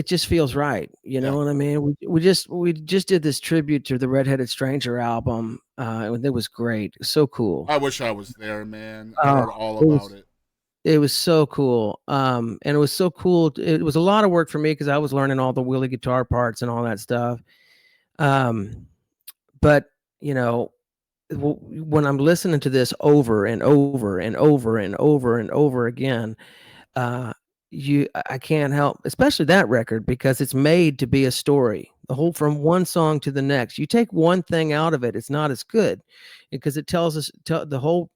just feels right. You know what I mean? We just did this tribute to the Redheaded Stranger album, and it was great. So cool. I wish I was there, man. I heard all about it. It was so cool. And it was so cool. It was a lot of work for me, because I was learning all the wheelie guitar parts and all that stuff. But when I'm listening to this over and over and over and over and over again, I can't help, especially that record, because it's made to be a story. The whole, from one song to the next. You take one thing out of it, it's not as good, because it tells us the whole.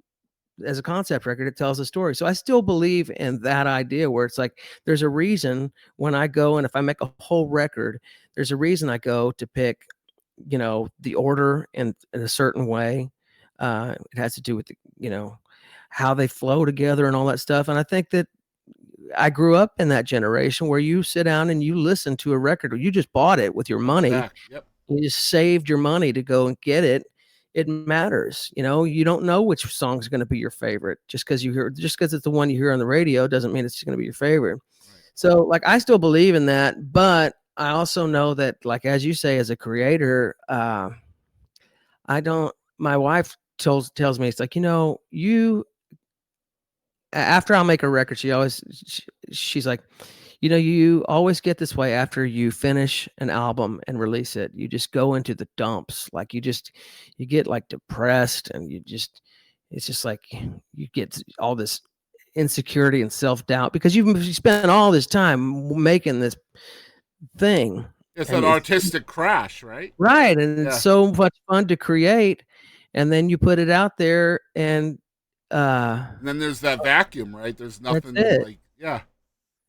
As a concept record, it tells a story. So I still believe in that idea, where it's like, there's a reason when I go, and if I make a whole record, there's a reason I go to pick, the order in a certain way. It has to do with how they flow together and all that stuff. And I think that I grew up in that generation where you sit down and you listen to a record, or you just bought it with your money. Yep. You just saved your money to go and get it. It matters. You don't know which song is going to be your favorite just because it's the one you hear on the radio doesn't mean it's going to be your favorite. Right. So like, I still believe in that, but I also know that, like, as you say, as a creator, my wife tells me, it's like, after I'll make a record, she's like, you always get this way after you finish an album and release it. You just go into the dumps. Like you get like depressed, and it's just like you get all this insecurity and self-doubt, because you spent all this time making this thing. It's an artistic crash, right? Right. And it's so much fun to create. And then you put it out there, and then there's that vacuum, right? There's nothing like,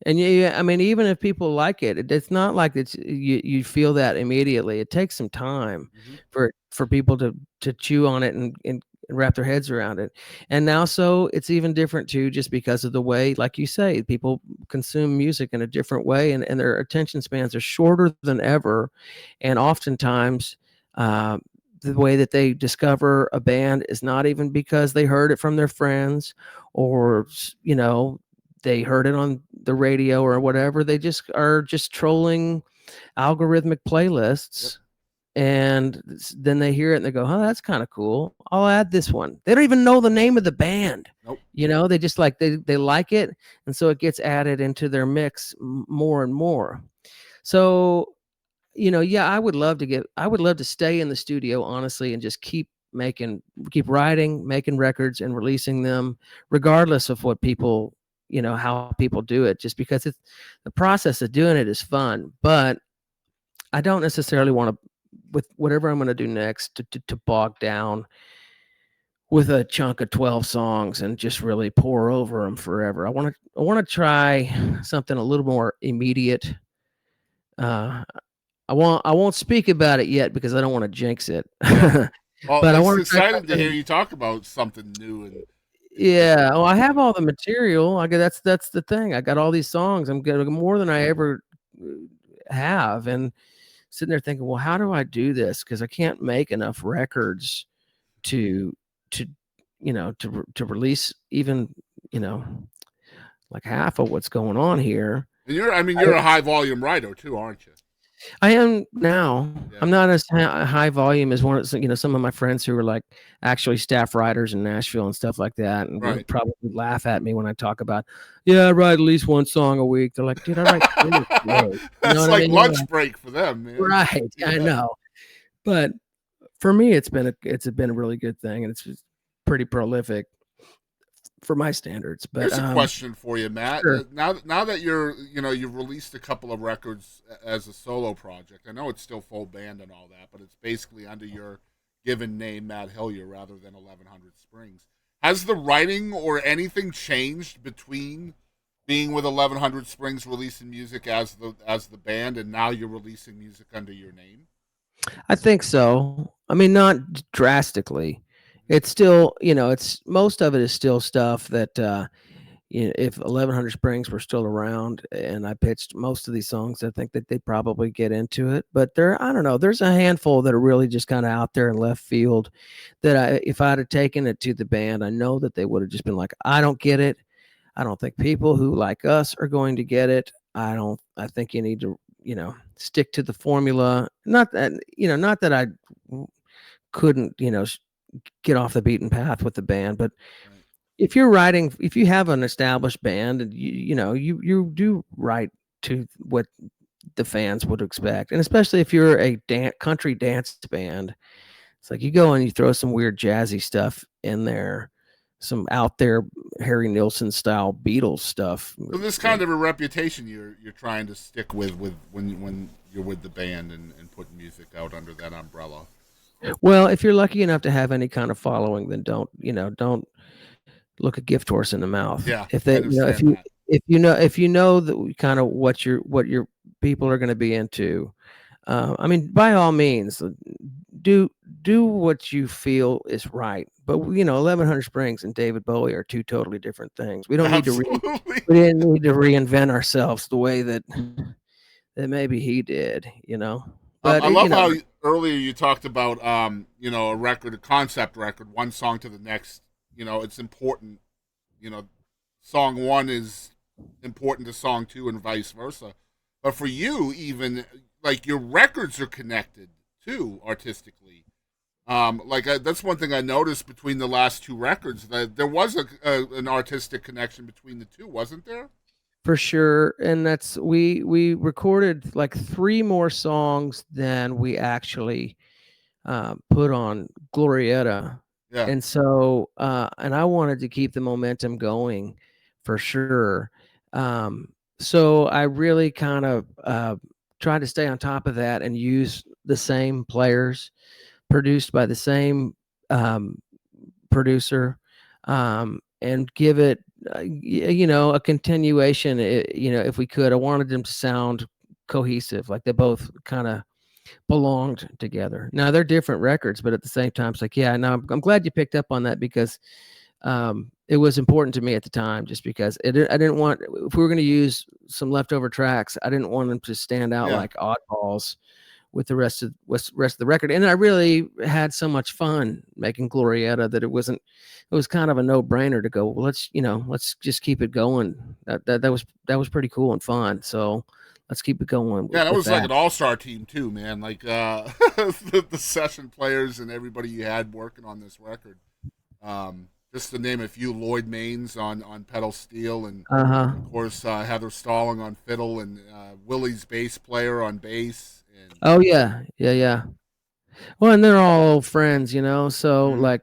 And even if people like it, it's not like you feel that immediately. It takes some time for people to chew on it and wrap their heads around it. And now, so it's even different too, just because of the way, like you say, people consume music in a different way, and their attention spans are shorter than ever. And oftentimes, the way that they discover a band is not even because they heard it from their friends, or they heard it on the radio or whatever. They just are trolling algorithmic playlists, and then they hear it and they go, oh, that's kind of cool. I'll add this one. They don't even know the name of the band. Nope. They just like, they like it. And so it gets added into their mix more and more. So, yeah, I would love to stay in the studio, honestly, and just keep writing, making records and releasing them, regardless of what people, how people do it, just because the process of doing it is fun. But I don't necessarily want to, with whatever I'm going to do next, to bog down with a chunk of 12 songs and just really pour over them forever. I want to try something a little more immediate. I won't speak about it yet because I don't want to jinx it. Yeah. Well, but it's exciting to hear you talk about something new. And yeah, well, I have all the material. That's the thing. I got all these songs. I'm getting more than I ever have, and sitting there thinking, well, how do I do this? Because I can't make enough records to release even like half of what's going on here. And you're a high volume writer too, aren't you? I am now. Yeah. I'm not as high volume as some of my friends who are like actually staff writers in Nashville and stuff like that, and would probably laugh at me when I talk about, I write at least one song a week. They're like, dude, I write 3 a day. That's like lunch break for them, man. Right? Yeah. I know, but for me, it's been a really good thing, and it's pretty prolific for my standards. But here's a question for you, Matt. Sure. Now that you've released a couple of records as a solo project. I know it's still full band and all that, but it's basically under your given name, Matt Hillyer, rather than 1100 Springs. Has the writing or anything changed between being with 1100 Springs, releasing music as the band, and now you're releasing music under your name? I think so. I mean, not drastically. It's still, it's most of it is still stuff that, if 1100 Springs were still around and I pitched most of these songs, I think that they'd probably get into it. But I don't know, there's a handful that are really just kind of out there in left field that if I'd have taken it to the band, I know that they would have just been like, I don't get it. I don't think people who like us are going to get it. I think you need to, stick to the formula. Not that I couldn't, get off the beaten path with the band, but if you have an established band, and you do write to what the fans would expect, and especially if you're a country dance band, it's like you go and you throw some weird jazzy stuff in there, some out there Harry Nilsson style Beatles stuff. So this kind of a reputation you're trying to stick with when you're with the band and putting music out under that umbrella. Well, if you're lucky enough to have any kind of following, then don't look a gift horse in the mouth. Yeah. If they, if you know that kind of what your people are going to be into, I mean, by all means, do what you feel is right. But 1100 Springs and David Bowie are two totally different things. We don't need we didn't need to reinvent ourselves the way that maybe he did. But I love how earlier you talked about a concept record, one song to the next. It's important. Song one is important to song two and vice versa. But for you, even like your records are connected too artistically. That's one thing I noticed between the last two records, that there was an artistic connection between the two, wasn't there? For sure. And that's we recorded like 3 more songs than we actually put on Glorietta. Yeah. And so and I wanted to keep the momentum going for sure. So I really kind of tried to stay on top of that and use the same players, produced by the same producer, and give it a continuation. If we could, I wanted them to sound cohesive, like they both kind of belonged together. Now they're different records, but at the same time, it's like, yeah, no, I'm glad you picked up on that, because it was important to me at the time, just because I didn't want, if we were going to use some leftover tracks, I didn't want them to stand out like oddballs with the rest of the record. And I really had so much fun making Glorietta that it was kind of a no-brainer to go, well, let's just keep it going. That was pretty cool and fun. So let's keep it going. Yeah, that with was like an all-star team too, man. Like the session players and everybody you had working on this record. Just to name a few: Lloyd Maines on pedal steel, and of course Heather Stalling on fiddle, and Willie's bass player on bass. And Oh yeah, yeah. Well, and they're all old friends, you know. So like,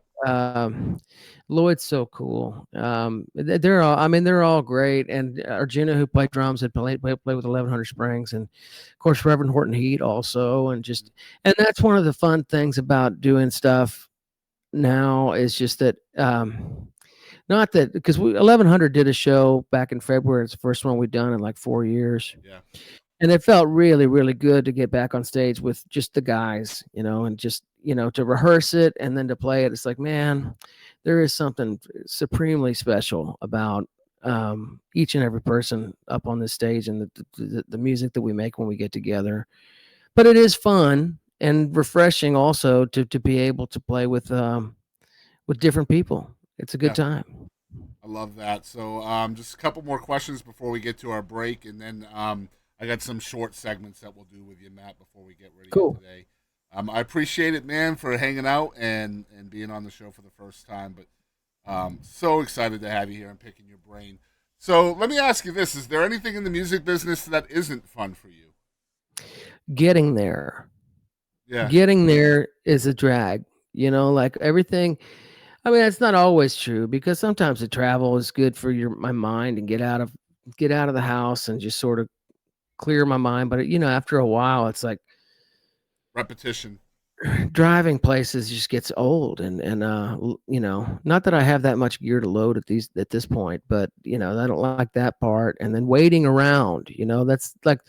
Lloyd's so cool. They're all. I mean, they're all great. And Arjuna, who played drums, had played with 1100 Springs, and of course Reverend Horton Heat also. And that's one of the fun things about doing stuff now is just that. Not that because 1100 did a show back in February. It's the first one we've done in like 4 years. Yeah. And it felt really, really good to get back on stage with just the guys, you know, and just, you know, to rehearse it and then to play it. It's like, man, there is something supremely special about each and every person up on this stage and the music that we make when we get together. But it is fun and refreshing also to be able to play with different people. It's a good time. I love that. So just a couple more questions before we get to our break, and then I got some short segments that we'll do with you, Matt, before we get ready today. I appreciate it, man, for hanging out and being on the show for the first time. But so excited to have you here and picking your brain. So let me ask you this. Is there anything in the music business that isn't fun for you? Getting there. Yeah. Getting there is a drag, you know, like everything. I mean, that's not always true because sometimes the travel is good for my mind and get out of the house and just sort of clear my mind. But you know, after a while, it's like repetition. Driving places just gets old, and you know, not that I have that much gear to load at this point, but you know, I don't like that part. And then waiting around, you know, that's like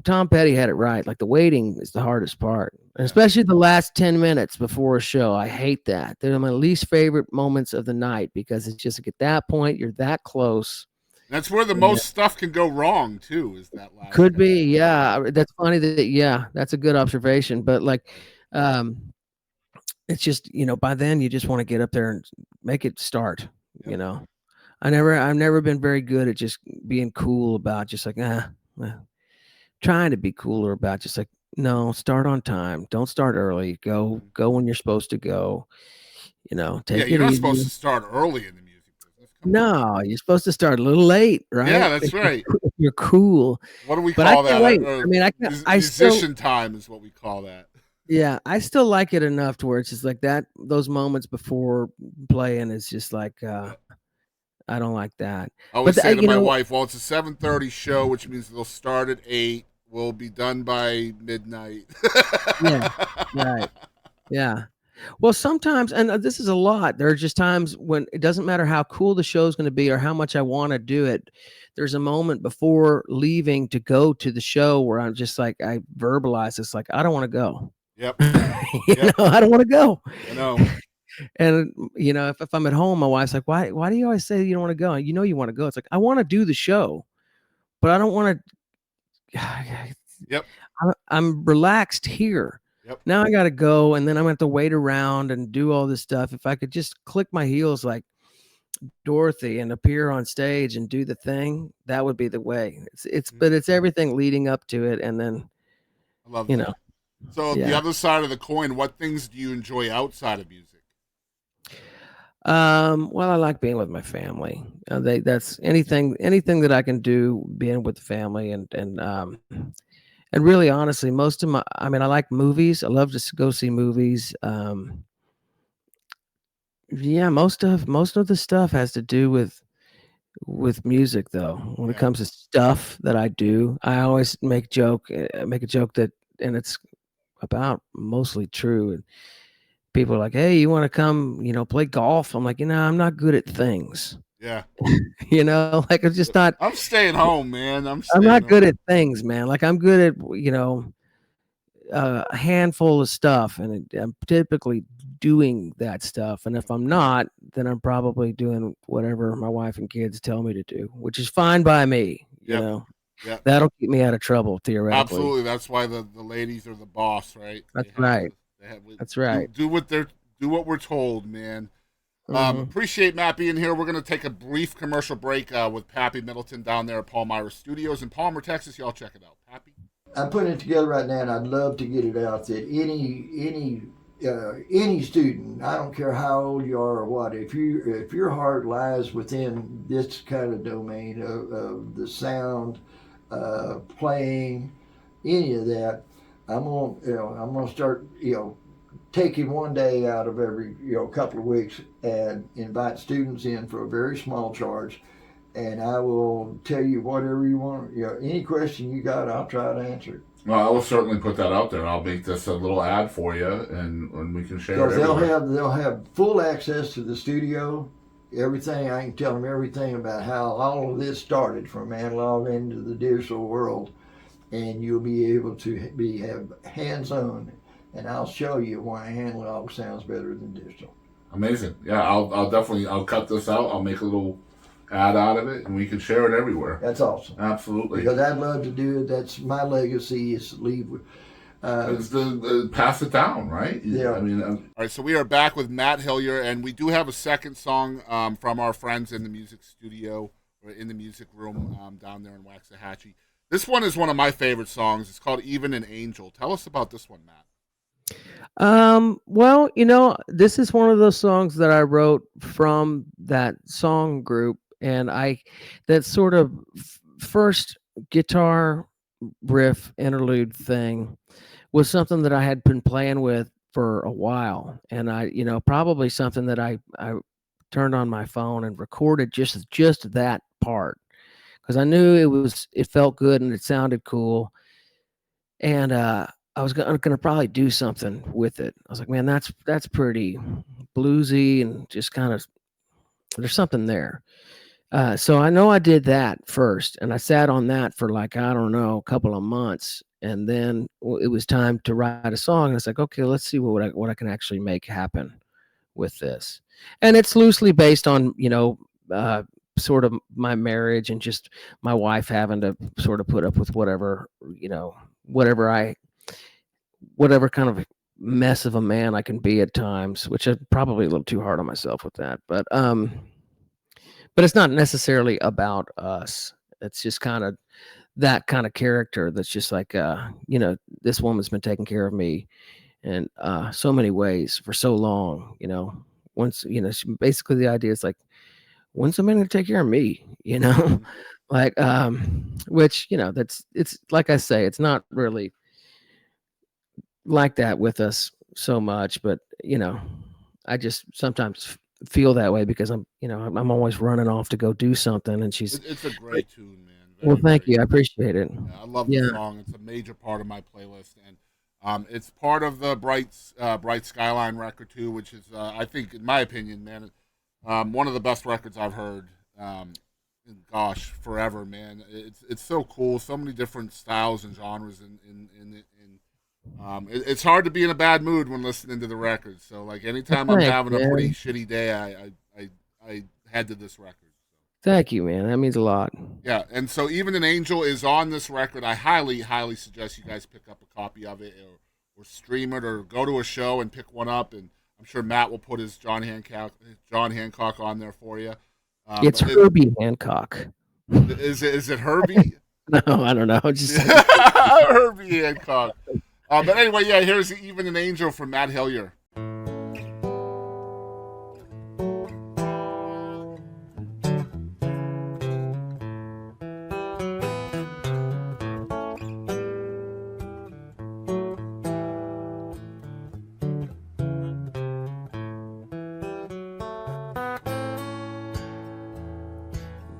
Tom Petty had it right. Like the waiting is the hardest part, and especially the last 10 minutes before a show. I hate that. They're my least favorite moments of the night because it's just like at that point you're that close. That's where the most stuff can go wrong too. Is that last? Could be, yeah. That's funny that's a good observation. But like, it's just, you know, by then you just want to get up there and make it start. Yep. You know, I've never been very good at just being cool about just like trying to be cooler about just like, no, start on time. Don't start early. Go when you're supposed to go. You know, take it easy. You're not supposed to start early in the music business. No, you're supposed to start a little late, right? Yeah, that's right. You're cool. What do we call that? I mean, musician time is what we call that. Yeah, I still like it enough to where it's just like that. Those moments before playing is just like I don't like that. I always say to my wife, well, it's a 7:30 show, which means they'll start at 8. We'll be done by midnight. Yeah, right. Yeah. Well, sometimes, and this is a lot, there are just times when it doesn't matter how cool the show is going to be or how much I want to do it. There's a moment before leaving to go to the show where I'm just like, I verbalize it's like, I don't want to go. Yep. you know, I don't want to go. I know. And, you know, if I'm at home, my wife's like, why do you always say you don't want to go? You know, you want to go. It's like, I want to do the show, but I don't want to. Yep. I'm relaxed here. Yep. Now I got to go. And then I'm going to have to wait around and do all this stuff. If I could just click my heels like Dorothy and appear on stage and do the thing, that would be the way. But it's everything leading up to it. And then, I love that. So the other side of the coin, what things do you enjoy outside of music? Well, I like being with my family. That's anything that I can do being with the family and really honestly, I like movies. I love to go see movies. Yeah, most of the stuff has to do with music though. When it comes to stuff that I do, I always make a joke that, and it's about mostly true. And people are like, hey, you want to come, you know, play golf? I'm like, you know, I'm not good at things. Yeah. You know, like I'm just not. I'm staying home, man. I'm not good at things, man. Like I'm good at, you know, a handful of stuff, and I'm typically doing that stuff. And if I'm not, then I'm probably doing whatever my wife and kids tell me to do, which is fine by me. You know. Yep. That'll keep me out of trouble, theoretically. Absolutely. That's why the ladies are the boss, right? That's right. That's right. Do what we're told, man. Appreciate Matt being here. We're going to take a brief commercial break with Pappy Middleton down there at Palmyra Studios in Palmer, Texas. Y'all check it out. Pappy? I'm putting it together right now, and I'd love to get it out that any student, I don't care how old you are or what, if your heart lies within this kind of domain of the sound, playing, any of that, I'm gonna start taking one day out of every couple of weeks and invite students in for a very small charge, and I will tell you whatever you want. Any question you got, I'll try to answer it. Well, I will certainly put that out there. I'll make this a little ad for you, and we can share it. Because they'll have full access to the studio, everything. I can tell them everything about how all of this started from analog into the digital world, and you'll be able to have hands-on. And I'll show you why analog sounds better than digital. Amazing. Yeah, I'll definitely cut this out. I'll make a little ad out of it, and we can share it everywhere. That's awesome. Absolutely. Because I'd love to do it. That's my legacy, is to leave. It's the pass it down, right? Yeah. I mean, all right. So we are back with Matt Hillyer, and we do have a second song from our friends in the music studio or in the music room down there in Waxahachie. This one is one of my favorite songs. It's called "Even an Angel." Tell us about this one, Matt. Well, this is one of those songs that I wrote from that song group, and that sort of first guitar riff interlude thing was something that I had been playing with for a while, and probably something that I turned on my phone and recorded just that part, because I knew it felt good and it sounded cool, and I was going to probably do something with it. I was like, man, that's pretty bluesy and just kind of, there's something there. So I know I did that first, and I sat on that for a couple of months, and then it was time to write a song. And it's like, okay, let's see what I can actually make happen with this. And it's loosely based on sort of my marriage and just my wife having to sort of put up with whatever kind of mess of a man I can be at times, which I'm probably a little too hard on myself with that. But it's not necessarily about us. It's just kind of that kind of character that's just like, this woman's been taking care of me in so many ways for so long, once, basically the idea is like, when's somebody going to take care of me, like, which, it's like I say, it's not really like that with us so much, but I just sometimes feel that way because I'm always running off to go do something, and it's a great tune, man. Well, thank you. I appreciate it. Yeah, I love the song. It's a major part of my playlist, and it's part of the Bright Skyline record too, which is I think, in my opinion, man, one of the best records I've heard gosh, forever, man. It's so cool. So many different styles and genres in it. It's hard to be in a bad mood when listening to the record. So, like, anytime I'm having a pretty shitty day, I head to this record. Thank you, man. That means a lot. Yeah, and so Even an Angel is on this record. I highly, highly suggest you guys pick up a copy of it or stream it or go to a show and pick one up. And I'm sure Matt will put his John Hancock on there for you. It's Herbie Hancock. Is it Herbie? No, I don't know. Just Herbie Hancock. But anyway, yeah, here's Even an Angel from Matt Hillyer.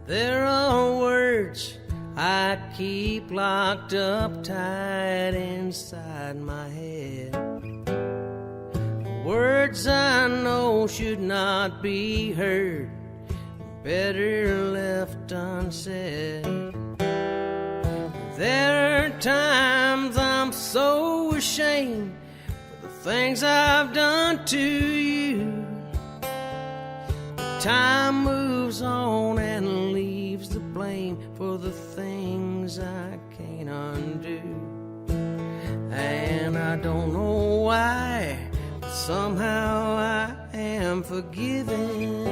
There are words I keep locked up tight inside my head. Words I know should not be heard, better left unsaid. There are times I'm so ashamed for the things I've done to you. Time moves on and leaves the blame for the things I can't undo. And I don't know why, but somehow I am I'm forgiven.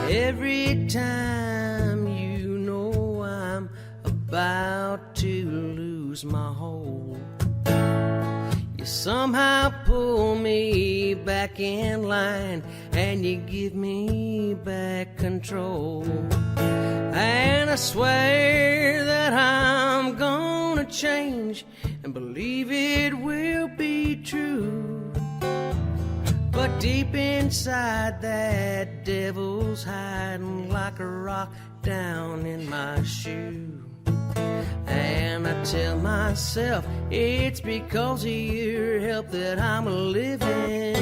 Every time you know I'm about to lose my hold, you somehow pull me back in line and you give me back control. And I swear that I'm gonna change and believe it will be true. But deep inside, that devil's hiding like a rock down in my shoe. And I tell myself it's because of your help that I'm living.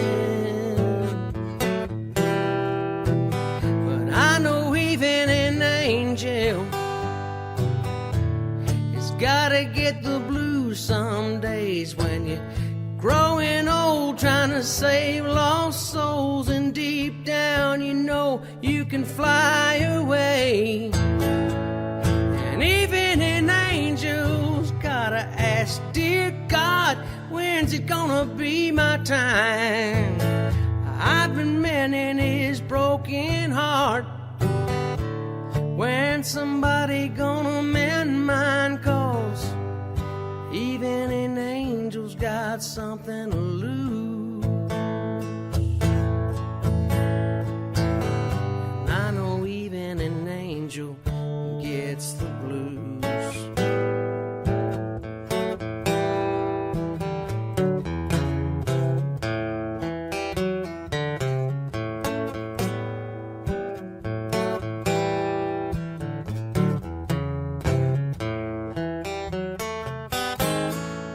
But I know even an angel has gotta get the blues some days when you're growing old, trying to save lost souls, and deep down you know you can fly away. And even an angel's gotta ask, dear God, when's it gonna be my time? I've been mending his broken heart. When somebody gonna mend mine? 'Cause even an angel's got something to lose. And I know even an angel gets the blues.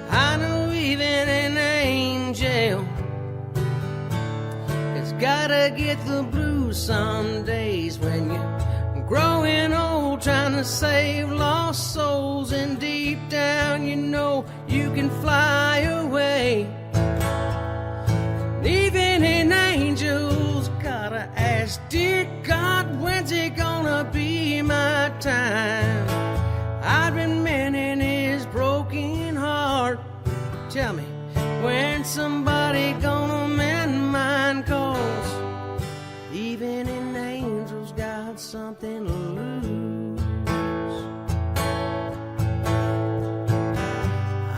I know even an angel has gotta get the blues some days when you're growing old, trying to save lost souls, and deep down you know you can fly away. Even an angel's gotta ask, dear God, when's it gonna be my time? I've been mending his broken heart. Tell me, when somebody gonna mend mine? 'Cause even an angel's got something to lose.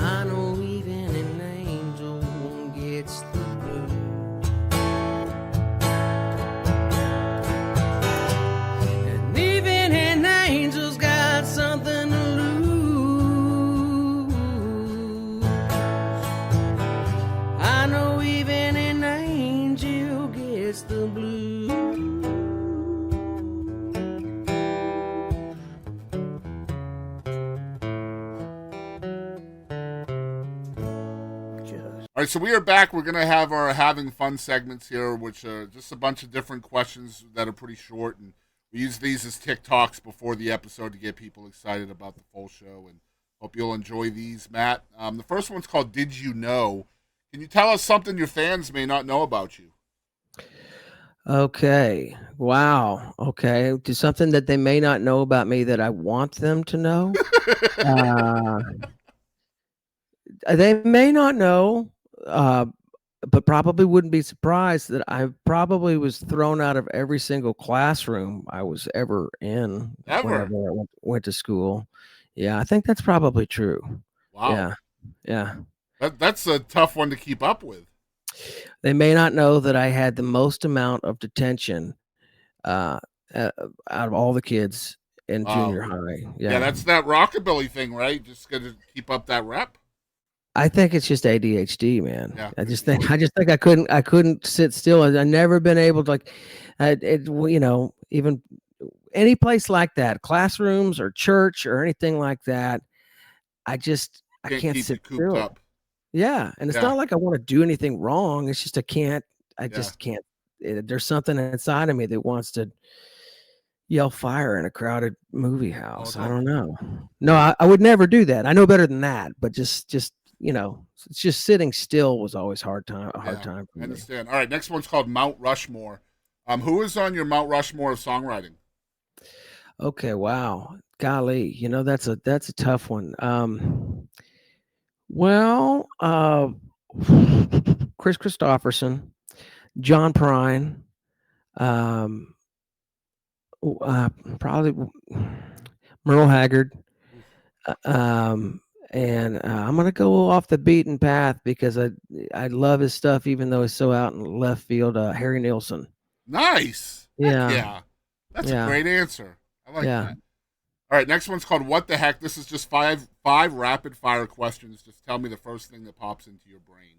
I know even an angel gets the blues. And even an angel's got something to lose. I know even an angel gets the blues. All right, so we are back. We're going to have our having fun segments here, which are just a bunch of different questions that are pretty short. And we use these as TikToks before the episode to get people excited about the full show. And hope you'll enjoy these, Matt. The first one's called Did You Know? Can you tell us something your fans may not know about you? Okay. Wow. Okay. Do something that they may not know about me that I want them to know. They may not know, but probably wouldn't be surprised that I probably was thrown out of every single classroom I was ever in Ever? whenever I went to school. Yeah, I think that's probably true. Wow. Yeah. Yeah. That's a tough one to keep up with. They may not know that I had the most amount of detention out of all the kids in Wow. junior high. Yeah, that's that Rockabilly thing, right? Just got to keep up that rep. I think it's just ADHD, man. Yeah, I just think I couldn't sit still. I never been able to even any place like that, classrooms or church or anything like that. I can't keep sit you cooped still. up. Yeah, and it's not like I want to do anything wrong. It's just I can't. I just can't. There's something inside of me that wants to yell fire in a crowded movie house. Okay. I don't know. No, I would never do that. I know better than that. But just it's just sitting still was always a hard time for I me. understand. All right, next one's called Mount Rushmore. Who is on your Mount Rushmore of songwriting? Okay, wow. Golly, that's a tough one. Chris Christopherson, John Prine, um, probably Merle Haggard, um, and I'm gonna go off the beaten path because I love his stuff, even though he's so out in left field. Harry Nilsson. Nice. Heck Yeah, yeah. That's a yeah, great answer. I like yeah. that. All right, next one's called What the Heck? This is just five rapid fire questions. Just tell me the first thing that pops into your brain.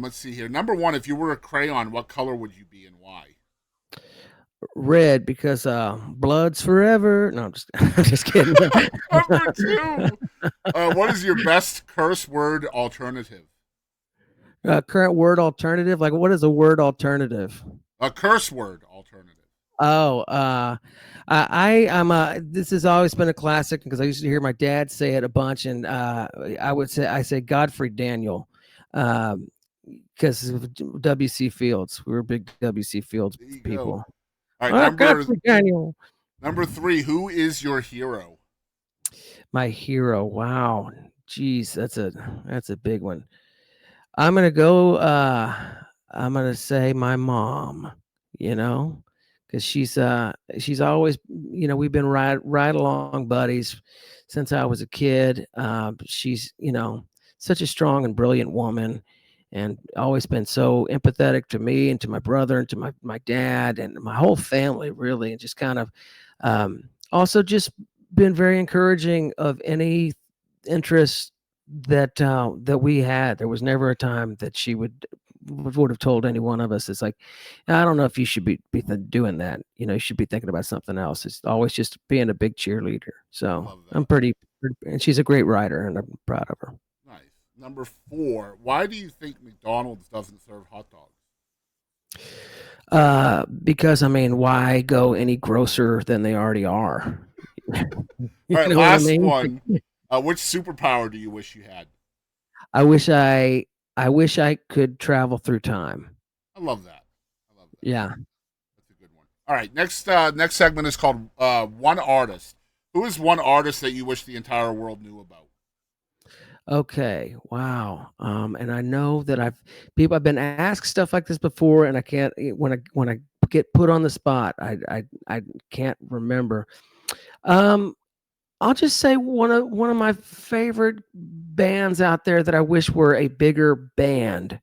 Let's see here. Number one, if you were a crayon, what color would you be and why? Red because blood's forever. No, I'm just I'm just kidding. Number two, what is your best curse word alternative? Current word alternative. Like, what is a word alternative? A curse word alternative. Oh, I'm this has always been a classic because I used to hear my dad say it a bunch, and I say Godfrey Daniel, because of W.C. Fields. We were big W.C. Fields There you people. go. All right, Godfrey Daniel, number three, who is your hero? my hero. Wow, geez, that's a big one. I'm gonna go. I'm gonna say my mom. You know, because she's always, we've been right along buddies since I was a kid. She's such a strong and brilliant woman, and always been so empathetic to me and to my brother and to my dad and my whole family, really, and just kind of also just been very encouraging of any interest that we had. There was never a time that she would have told any one of us, it's like, I don't know if you should be doing that. You should be thinking about something else. It's always just being a big cheerleader. So I'm and she's a great writer, and I'm proud of her. Nice. Number four, why do you think McDonald's doesn't serve hot dogs? Because why go any grosser than they already are? All right, know what I last mean? one. Which superpower do you wish you had? I wish I could travel through time. I love that. Yeah. That's a good one. All right, next segment is called One Artist. Who is one artist that you wish the entire world knew about? Okay. Wow. And I know that I've been asked stuff like this before, and I can't, when I get put on the spot, I can't remember. I'll just say one of my favorite bands out there that I wish were a bigger band,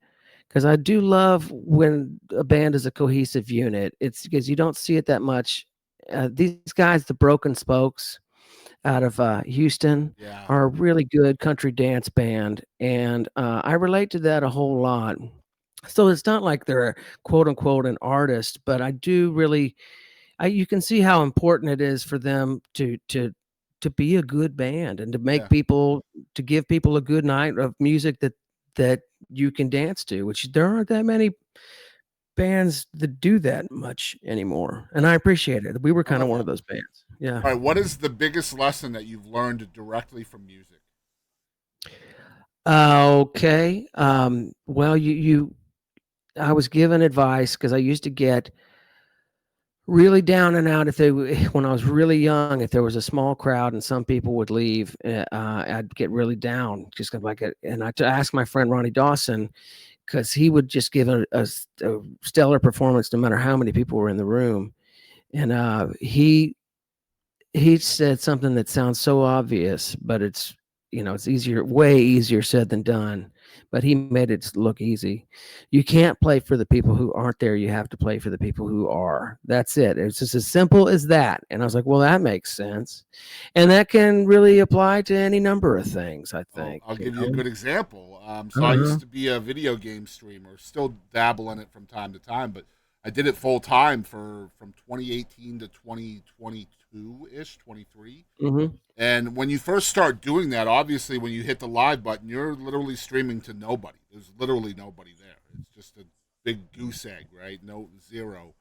because I do love when a band is a cohesive unit. It's because you don't see it that much. These guys, the Broken Spokes out of Houston, Yeah. are a really good country dance band, and I relate to that a whole lot. So it's not like they're quote unquote an artist, but I do really, you can see how important it is for them to be a good band and to make people, to give people a good night of music that you can dance to, which there aren't that many bands that do that much anymore. And I appreciate it. We were kind of one of those bands. Yeah. All right, what is the biggest lesson that you've learned directly from music? Okay. Well, I was given advice because I used to get really down and out when I was really young. If there was a small crowd and some people would leave, I'd get really down, just and I asked my friend Ronnie Dawson, because he would just give a stellar performance no matter how many people were in the room, and he said something that sounds so obvious, but it's way easier said than done. But he made it look easy. You can't play for the people who aren't there. You have to play for the people who are. That's it. It's just as simple as that. And I was like, well, that makes sense. And that can really apply to any number of things, I think. I'll give you a good example. I used to be a video game streamer, still dabble in it from time to time, but I did it full time from 2018 to 2022-ish, 23. Mm-hmm. And when you first start doing that, obviously when you hit the live button, you're literally streaming to nobody. There's literally nobody there. It's just a big goose egg, right? No, zero.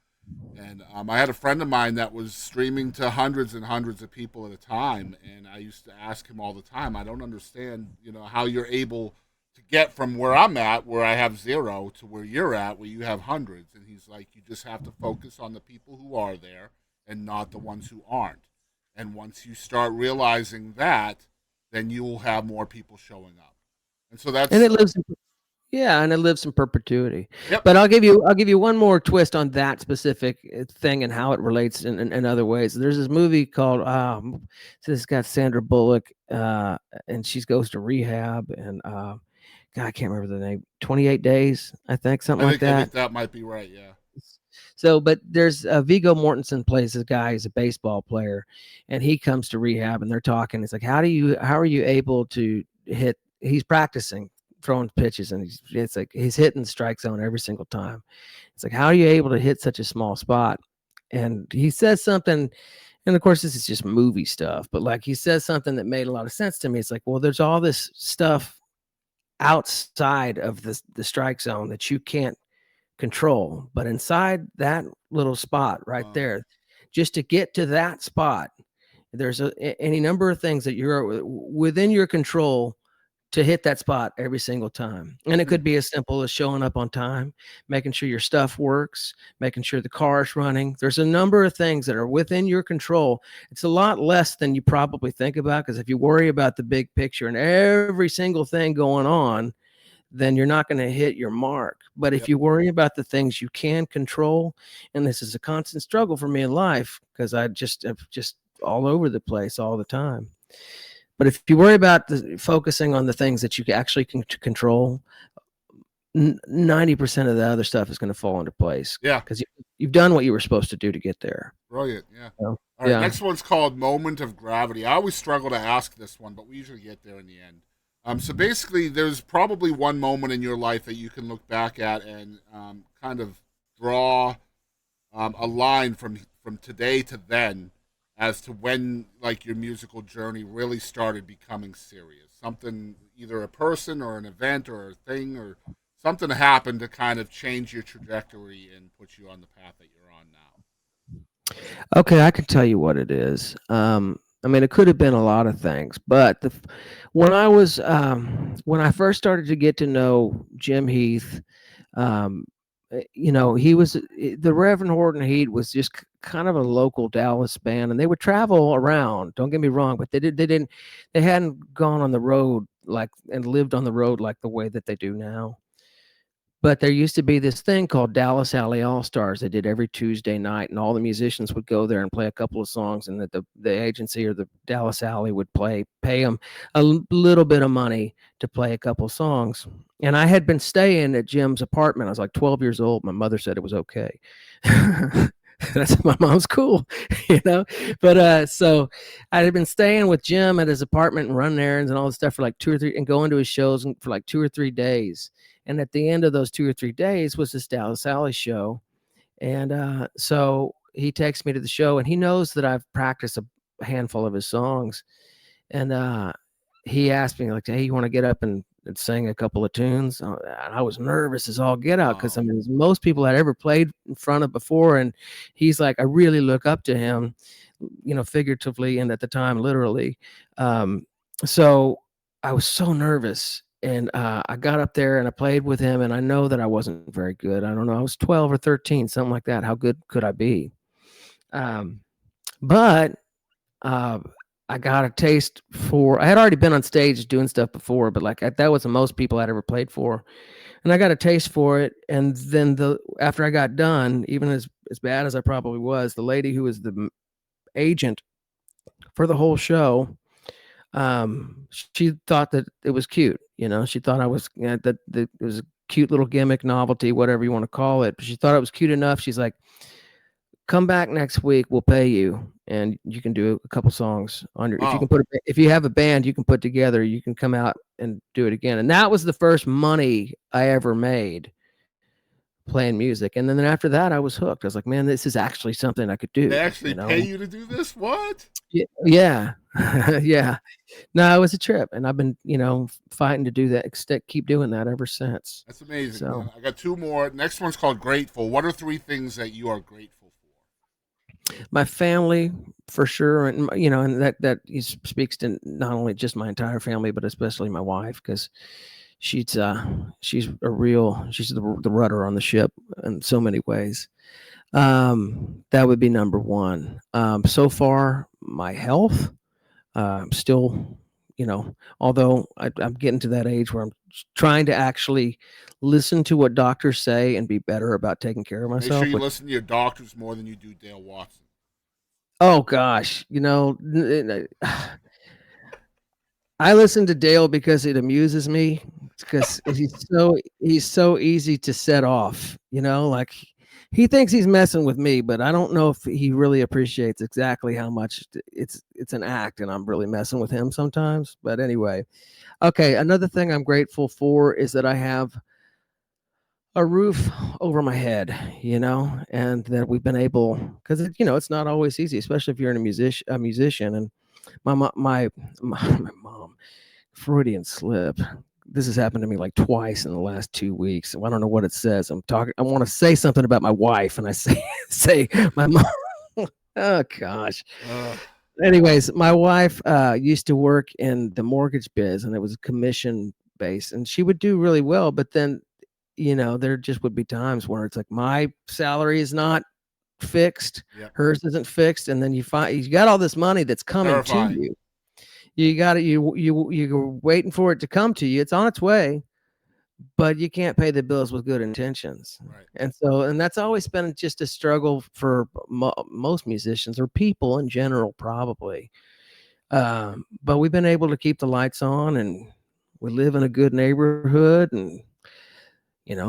And I had a friend of mine that was streaming to hundreds and hundreds of people at a time, and I used to ask him all the time, I don't understand, how you're able to get from where I'm at, where I have zero, to where you're at, where you have hundreds. And he's like, you just have to focus on the people who are there and not the ones who aren't. And once you start realizing that, then you will have more people showing up. And so that's And it lives in, yeah, and it lives in perpetuity. Yep. But I'll give you one more twist on that specific thing and how it relates in other ways. There's this movie called it's got Sandra Bullock, and she goes to rehab, and God, I can't remember the name. 28 Days, I think, something like that. I think that might be right. Yeah. So, but there's Viggo Mortensen plays this guy. He's a baseball player, and he comes to rehab, and they're talking. It's like, how are you able to hit? He's practicing throwing pitches, and it's like he's hitting the strike zone every single time. It's like, how are you able to hit such a small spot? And he says something, and of course, this is just movie stuff, but like he says something that made a lot of sense to me. It's like, well, there's all this stuff outside of the strike zone that you can't control, but inside that little spot right there, just to get to that spot, there's any number of things that you're within your control to hit that spot every single time. And it could be as simple as showing up on time, making sure your stuff works, making sure the car is running. There's a number of things that are within your control. It's a lot less than you probably think about, because if you worry about the big picture and every single thing going on, then you're not going to hit your mark. But if you worry about the things you can control, and this is a constant struggle for me in life, because I just all over the place all the time. But if you worry about focusing on the things that you actually can control, 90% of the other stuff is going to fall into place. Yeah. Because you've done what you were supposed to do to get there. Brilliant. Yeah. So, all right. Next one's called Moment of Gravity. I always struggle to ask this one, but we usually get there in the end. So basically, there's probably one moment in your life that you can look back at and kind of draw a line from today to then as to when, like, your musical journey really started becoming serious. Something, either a person or an event or a thing or something happened to kind of change your trajectory and put you on the path that you're on now. Okay, I can tell you what it is. I mean, it could have been a lot of things, but when I first started to get to know Jim Heath, he was the Reverend Horton Heat was just kind of a local Dallas band, and they would travel around. Don't get me wrong, but they hadn't gone on the road and lived on the road like the way that they do now. But there used to be this thing called Dallas Alley All-Stars. They did every Tuesday night, and all the musicians would go there and play a couple of songs, and the agency or the Dallas Alley would pay them a little bit of money to play a couple of songs. And I had been staying at Jim's apartment. I was like 12 years old. My mother said it was okay. That's my mom's cool, But so I had been staying with Jim at his apartment and running errands and all this stuff for like 2 or 3, and going to his shows for like 2 or 3 days. And at the end of those 2 or 3 days was this Dallas Alley show. And so he takes me to the show, and he knows that I've practiced a handful of his songs. And he asked me, like, hey, you want to get up and sing a couple of tunes? And I was nervous as all get out, because I mean, most people I'd ever played in front of before. And he's like, I really look up to him, figuratively, and at the time, literally. So I was so nervous. And I got up there and I played with him, and I know that I wasn't very good. I don't know. I was 12 or 13, something like that. How good could I be? But I got a taste I had already been on stage doing stuff before, but that was the most people I'd ever played for. And I got a taste for it. And then after I got done, even as bad as I probably was, the lady who was the agent for the whole show, she thought that it was cute. She thought I was, that it was a cute little gimmick, novelty, whatever you want to call it. But she thought it was cute enough. She's like, come back next week, we'll pay you, and you can do a couple songs on your. Wow. If you have a band you can put together, you can come out and do it again. And that was the first money I ever made playing music. And then after that, I was hooked. I was like, man, this is actually something I could do. They actually pay you to do this? What? Yeah. Yeah. No, it was a trip, and I've been, fighting to do that, keep doing that ever since. That's amazing. So, man. I got 2 more. Next one's called Grateful. What are 3 things that you are grateful for? My family, for sure, and and that speaks to not only just my entire family, but especially my wife, because she's the rudder on the ship in so many ways. That would be number 1. So far, my health, I'm still, although I'm getting to that age where I'm trying to actually listen to what doctors say and be better about taking care of Make myself. sure you listen to your doctors more than you do Dale Watson. Oh gosh, I listen to Dale because it amuses me, because he's so easy to set off, like he thinks he's messing with me, but I don't know if he really appreciates exactly how much it's an act and I'm really messing with him sometimes. But anyway, okay, another thing I'm grateful for is that I have a roof over my head, and that we've been able, because it's not always easy, especially if you're a musician. And my mom, Freudian slip. This has happened to me like twice in the last 2 weeks. I don't know what it says. I want to say something about my wife, and I say my mom. Oh gosh. Anyways, my wife used to work in the mortgage biz, and it was commission based, and she would do really well. But then, there just would be times where it's like my salary is not fixed, hers isn't fixed, and then you got all this money that's coming to you. You're waiting for it to come to you. It's on its way, but you can't pay the bills with good intentions. Right. And that's always been just a struggle for most musicians, or people in general, probably. But we've been able to keep the lights on, and we live in a good neighborhood, and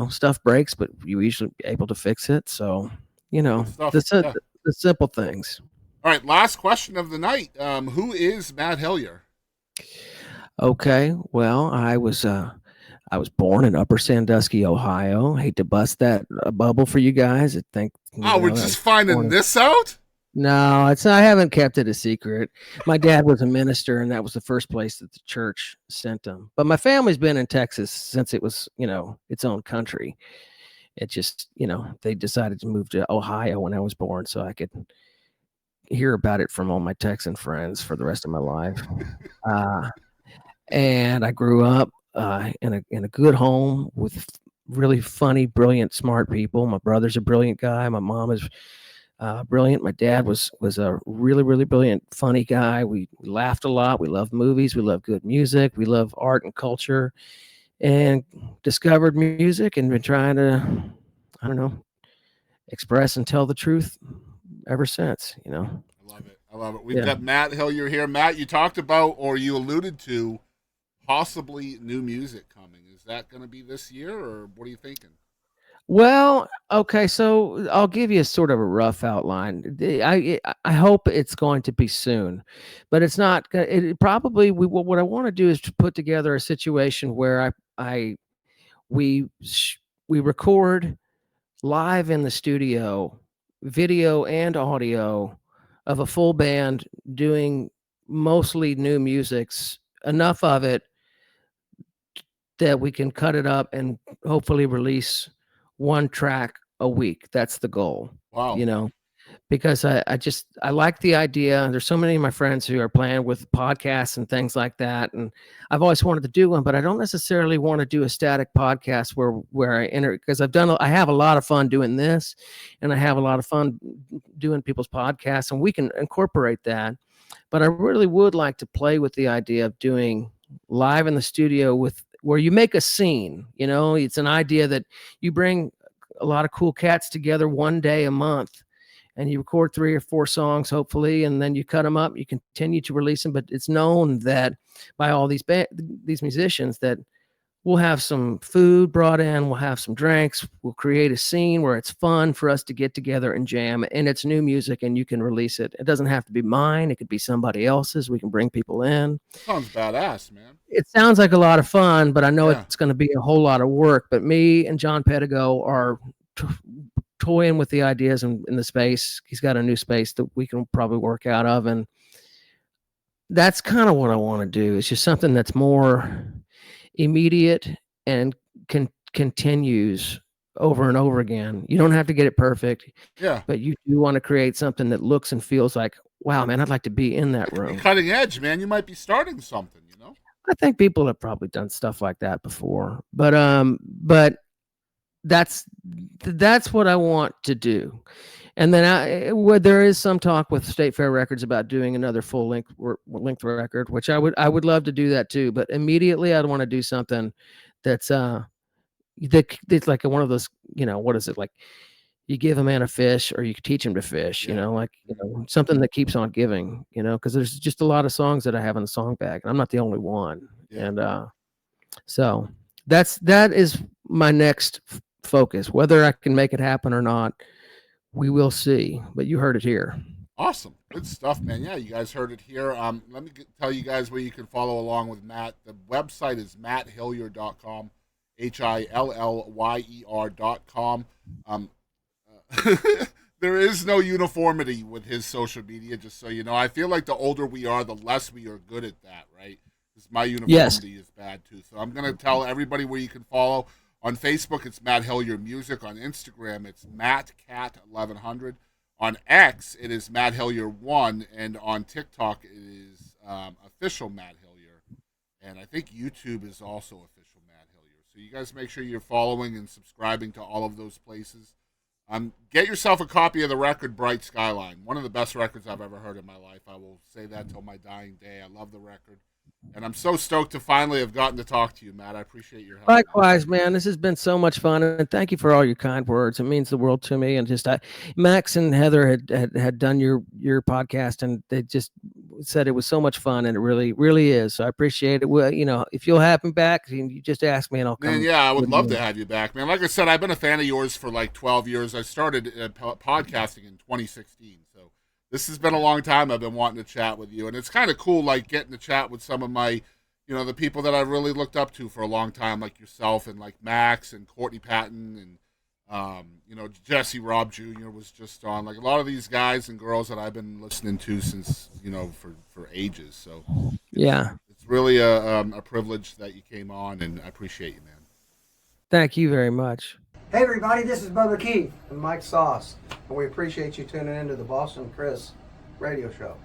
stuff breaks, but you're usually able to fix it. So, the simple things. All right, last question of the night. Who is Matt Hillyer? Okay, well, I was born in Upper Sandusky, Ohio. Hate to bust that bubble for you guys. We're just finding this out? No, I haven't kept it a secret. My dad was a minister, and that was the first place that the church sent him. But my family's been in Texas since it was, its own country. It just, they decided to move to Ohio when I was born, so I could hear about it from all my Texan friends for the rest of my life. And I grew up in a good home with really funny, brilliant, smart people. My brother's a brilliant guy. My mom is brilliant. My dad was a really, really brilliant, funny guy. We laughed a lot. We loved movies. We loved good music. We love art and culture, and discovered music and been trying to, I don't know, express and tell the truth ever since, I love it. We've got Matt Hillyer here. Matt, you talked about, or you alluded to, possibly new music coming. Is that going to be this year, or what are you thinking? Well, okay, so I'll give you a sort of a rough outline. I hope it's going to be soon, but it's not. It probably what I want to do is to put together a situation where we record live in the studio, video and audio, of a full band doing mostly new musics, enough of it that we can cut it up and hopefully release one track a week. That's the goal. Wow. Because I like the idea. There's so many of my friends who are playing with podcasts and things like that, and I've always wanted to do one, but I don't necessarily want to do a static podcast where I enter, because I have a lot of fun doing this, and I have a lot of fun doing people's podcasts, and we can incorporate that. But I really would like to play with the idea of doing live in the studio where you make a scene. It's an idea that you bring a lot of cool cats together one day a month, and you record 3 or 4 songs, hopefully, and then you cut them up. You continue to release them, but it's known that by all these musicians that we'll have some food brought in, we'll have some drinks, we'll create a scene where it's fun for us to get together and jam, and it's new music, and you can release it. It doesn't have to be mine. It could be somebody else's. We can bring people in. Sounds badass, man. It sounds like a lot of fun, but I know it's going to be a whole lot of work. But me and John Pedigo are toying with the ideas in the space. He's got a new space that we can probably work out of, and that's kind of what I want to do. It's just something that's more immediate and continues over and over again. You don't have to get it perfect, but you do want to create something that looks and feels like, wow, man, I'd like to be in that room. Cutting edge, man. You might be starting something, I think people have probably done stuff like that before, but that's what I want to do. And then there is some talk with State Fair Records about doing another full length record, which I would love to do that too. But immediately I'd want to do something that's it's like one of those, what is it like? You give a man a fish, or you teach him to fish. Yeah. Like something that keeps on giving. Because there's just a lot of songs that I have in the song bag, and I'm not the only one. Yeah. And so that is my next focus. Whether I can make it happen or not, we will see. But you heard it here. Awesome. Good stuff, man. Yeah, you guys heard it here. Let me tell you guys where you can follow along with Matt. The website is matthillyer.com, HILLYER.com. There is no uniformity with his social media, just so you know. I feel like the older we are, the less we are good at that, right? Because my uniformity is bad, too. So I'm going to tell everybody where you can follow. On Facebook, it's Matt Hillyer Music. On Instagram, it's MattCat1100. On X, it is Matt Hillyer 1, and on TikTok, it is official Matt Hillyer, and I think YouTube is also official Matt Hillyer. So you guys make sure you're following and subscribing to all of those places. Get yourself a copy of the record Bright Skyline, one of the best records I've ever heard in my life. I will say that till my dying day. I love the record. And I'm so stoked to finally have gotten to talk to you, Matt. I appreciate your help. Likewise, man. This has been so much fun, and thank you for all your kind words. It means the world to me. And just Max and Heather had done your podcast, and they just said it was so much fun, and it really, really is. So I appreciate it. Well, if you'll have me back, you just ask me, and I'll come. Man, yeah, I would love to have you back, man. Like I said, I've been a fan of yours for like 12 years. I started podcasting in 2016, so this has been a long time. I've been wanting to chat with you, and it's kind of cool, like getting to chat with some of my, the people that I've really looked up to for a long time, like yourself and like Max and Courtney Patton and Jesse Robb Jr. was just on. Like a lot of these guys and girls that I've been listening to since for ages. So yeah, it's really a privilege that you came on, and I appreciate you, man. Thank you very much. Hey everybody, this is Brother Keith and Mike Sauce, and we appreciate you tuning into the Boston Chris radio show.